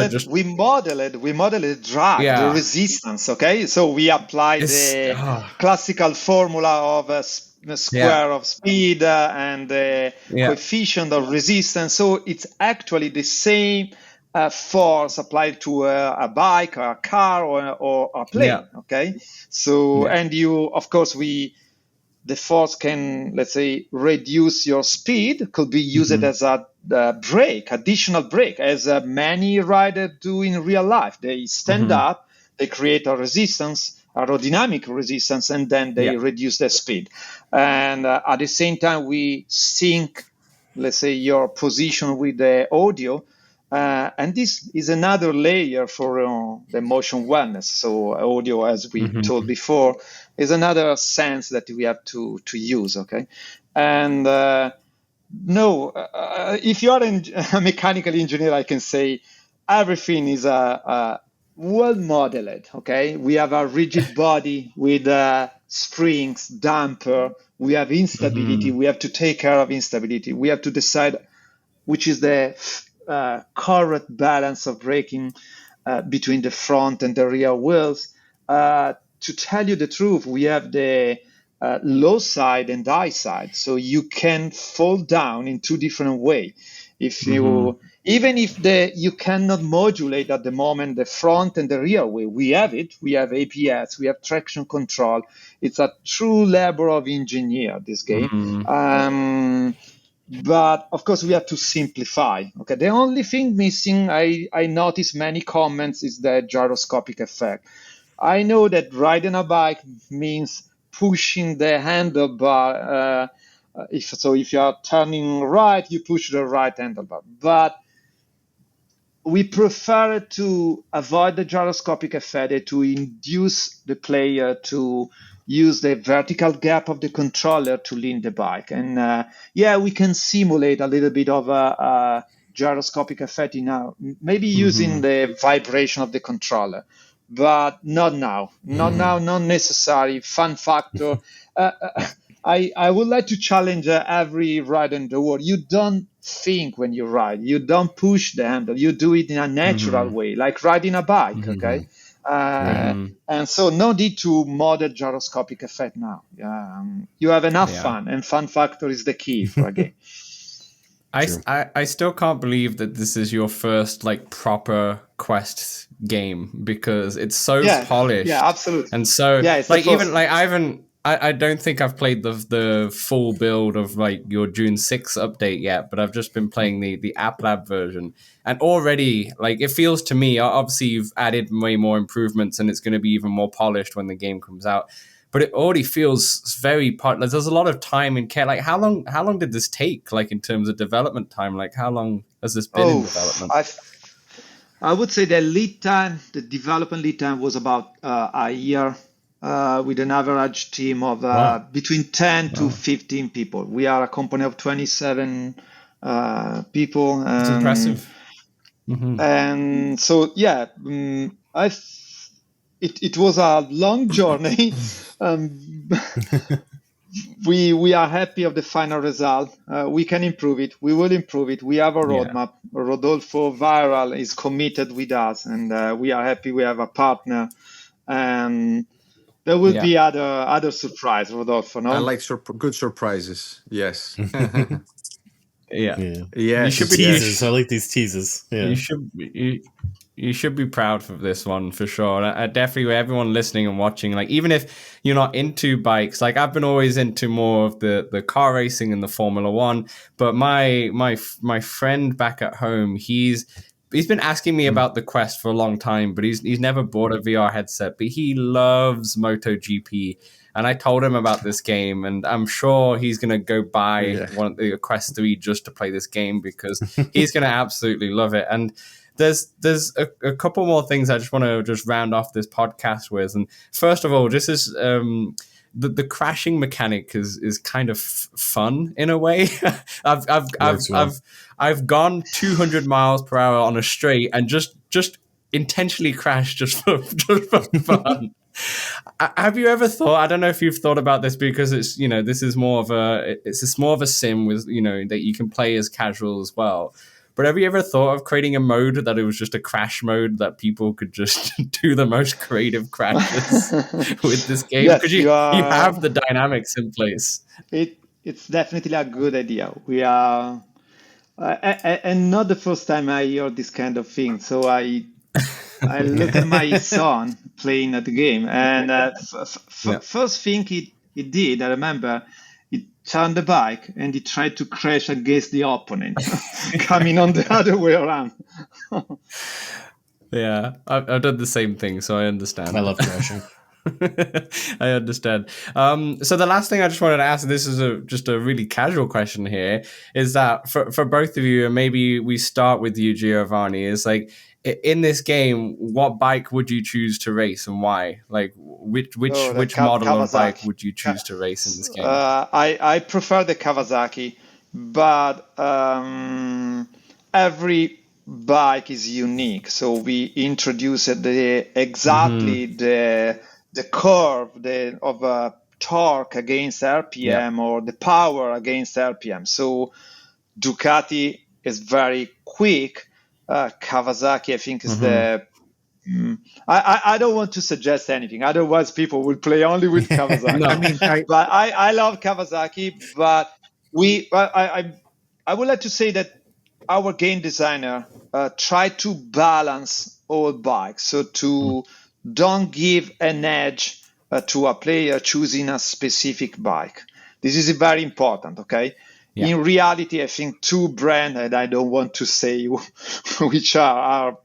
it drag, the resistance. Okay, so we apply the classical formula of a square of speed and the coefficient of resistance. So it's actually the same force applied to a bike, or a car, or a plane. Yeah. Okay, so and of course, the force can, let's say, reduce your speed, could be used as a additional brake, as many riders do in real life. They stand up, they create a resistance, aerodynamic resistance, and then they reduce their speed. And at the same time, we sync, let's say, your position with the audio. And this is another layer for the motion wellness. So audio, as we told before, is another sense that we have to use, okay? And if you are a mechanical engineer, I can say everything is well modeled, okay? We have a rigid body with springs, damper. We have instability. We have to take care of instability. We have to decide which is the correct balance of braking between the front and the rear wheels. To tell you the truth, we have the low side and high side, so you can fall down in two different ways. If you even if you cannot modulate at the moment the front and the rear wheel, we have it. We have APS, we have traction control. It's a true labor of engineer, this game. But of course, we have to simplify. Okay, the only thing missing, I noticed many comments, is the gyroscopic effect. I know that riding a bike means pushing the handlebar. If you are turning right, you push the right handlebar. But we prefer to avoid the gyroscopic effect, to induce the player to use the vertical gap of the controller to lean the bike. And we can simulate a little bit of a gyroscopic effect maybe using the vibration of the controller. But not now, not necessary. Fun factor. I would like to challenge every rider in the world. You don't think when you ride. You don't push the handle. You do it in a natural way, like riding a bike, okay? And so no need to model gyroscopic effect now. You have enough fun, and fun factor is the key for a game. I still can't believe that this is your first proper Quest game because it's so polished. Yeah, absolutely. And so even I I don't think I've played the full build of like your June 6th update yet, but I've just been playing the App Lab version. And already, like, it feels to me, obviously you've added way more improvements and it's going to be even more polished when the game comes out. But it already feels very like, there's a lot of time and care. Like, how long did this take? Like, in terms of development time, like, how long has this been in development? I would say the development lead time was about a year, with an average team of between 10 to 15 people. We are a company of 27 people. That's impressive. And so, yeah, it was a long journey. We are happy of the final result. We can improve it. We will improve it. We have a roadmap. Rodolfo Viral is committed with us, and we are happy we have a partner. And there will be other surprise, Rodolfo. No, I like good surprises. Yes. Yeah. Yes. You should be teasers. I like these teases. Yeah. You should be proud of this one for sure. I definitely, everyone listening and watching, like, even if you're not into bikes, like, I've been always into more of the car racing and the Formula One. But my friend back at home, he's been asking me about the Quest for a long time, but he's never bought a VR headset. But he loves Moto GP. And I told him about this game, and I'm sure he's going to go buy one of the Quest 3 just to play this game because he's going to absolutely love it. And there's a couple more things I just want to just round off this podcast with. And first of all, just as the crashing mechanic is kind of fun in a way. I've gone 200 miles per hour on a straight and just intentionally crashed just for fun. Have you ever thought, I don't know if you've thought about this, because it's, this is more of a sim with, that you can play as casual as well. But have you ever thought of creating a mode that it was just a crash mode that people could just do the most creative crashes with this game? Because you have the dynamics in place. It's definitely a good idea. We are, and not the first time I hear this kind of thing. So I look at my son playing at the game, and first thing he did, I remember, he turned the bike and he tried to crash against the opponent, coming on the other way around. Yeah, I've done the same thing, so I understand. I love crashing. I understand. So the last thing I just wanted to ask, this is just a really casual question here, is that for both of you, and maybe we start with you, Giovanni, is like, in this game, what bike would you choose to race and why? Like, which model of bike would you choose to race in this game? I prefer the Kawasaki, but every bike is unique. So we introduced the curve of torque against RPM or the power against RPM. So Ducati is very quick. Kawasaki, I think, is the. I don't want to suggest anything. Otherwise, people will play only with Kawasaki. No, but I love Kawasaki. But I would like to say that our game designer tried to balance all bikes, so to don't give an edge to a player choosing a specific bike. This is very important. Okay. Yeah. In reality, I think two brands, and I don't want to say which are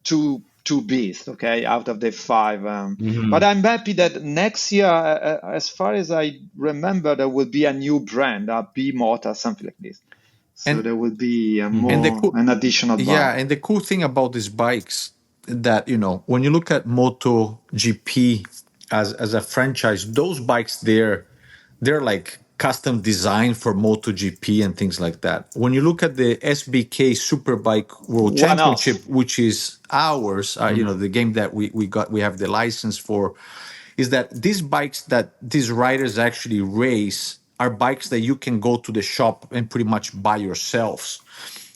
two beasts, okay, out of the five. But I'm happy that next year, as far as I remember, there will be a new brand, a Behemoth or something like this. So there will be an additional bike. Yeah, and the cool thing about these bikes that, when you look at Moto GP as a franchise, those bikes they're like custom designed for MotoGP and things like that. When you look at the SBK Superbike World Championship, which is ours, the game that we have the license for, is that these bikes that these riders actually race are bikes that you can go to the shop and pretty much buy yourselves.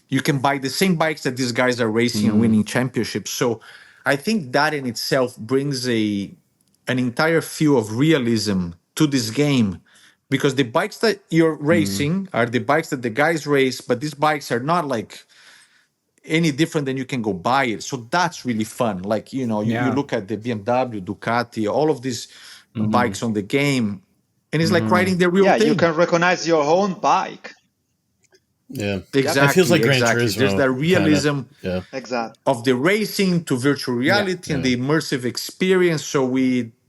You can buy the same bikes that these guys are racing and winning championships. So I think that in itself brings an entire feel of realism to this game, because the bikes that you're racing are the bikes that the guys race, but these bikes are not like any different than you can go buy it. So that's really fun. Like, you look at the BMW, Ducati, all of these bikes on the game, and it's like riding the real thing. You can recognize your own bike. Yeah, exactly. It feels like Gran exactly. Turismo. There's that realism Exactly. of the racing to virtual reality and the immersive experience. So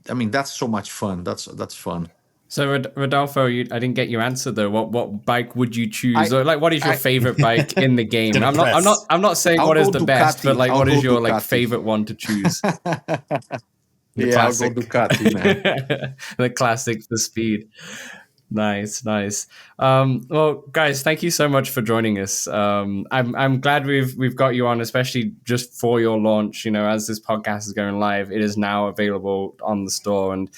that's so much fun. That's fun. So Rodolfo, I didn't get your answer though. What bike would you choose? Or like, what is your favorite bike in the game? I'm not saying what is the best, but like, what is your like favorite one to choose? The classic. I'll go Ducati, man. The classic for speed. Nice. Well, guys, thank you so much for joining us. I'm glad we've got you on, especially just for your launch. You know, as this podcast is going live, it is now available on the store. And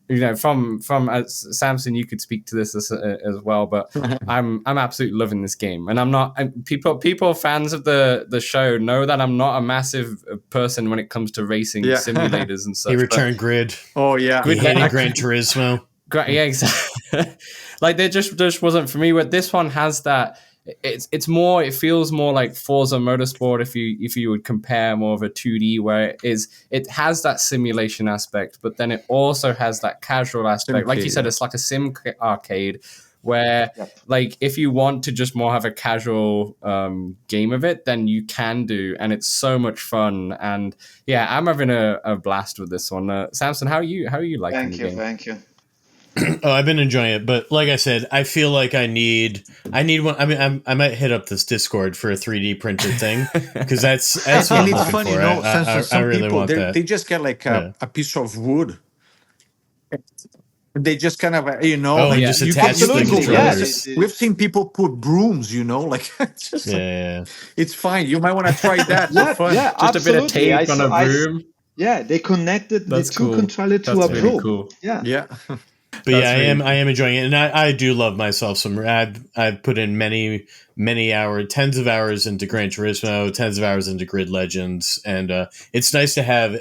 you know, from Samson, you could speak to this as well. But I'm absolutely loving this game, and people fans of the show know that I'm not a massive person when it comes to racing simulators and such. He returned Grid. Oh yeah, he hated Gran Turismo. Yeah, exactly. Like they just wasn't for me. But this one has that. It's more. It feels more like Forza Motorsport if you would compare more of a 2D, where it has that simulation aspect, but then it also has that casual aspect. Like you said, it's like a sim arcade where like if you want to just more have a casual game of it, then you can do, and it's so much fun. And yeah, I'm having a blast with this one. Samson, how are you liking the game? Thank you. Oh, I've been enjoying it, but like I said, I feel like I need one. I mean, I might hit up this Discord for a 3D printed thing because that's what I'm looking funny, for. I really people, want that. They just get like a piece of wood. They just kind of, just attach the controllers. We've seen people put brooms, like it's just it's fine. You might want to try that. For fun. Yeah, just absolutely. A bit of tape on a broom. They connected the two controllers to a broom. Cool. Yeah. But I am enjoying it, and I do love myself some. I've put in many hours, tens of hours into Gran Turismo, tens of hours into Grid Legends, and it's nice to have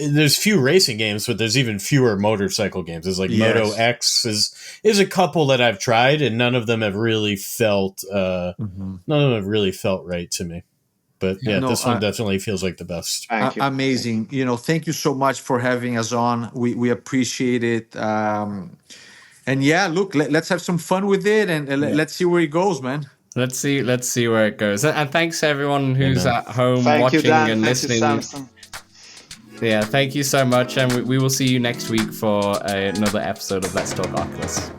there's few racing games, but there's even fewer motorcycle games. There's like Moto X is a couple that I've tried, and none of them have really felt right to me. But this one definitely feels like the best. Amazing. Thank you so much for having us on. We appreciate it. And look, let's have some fun with it, and let's see where it goes, man. Let's see where it goes. And thanks to everyone who's at home watching and listening. Yeah, thank you so much, and we will see you next week for another episode of Let's Talk Oculus.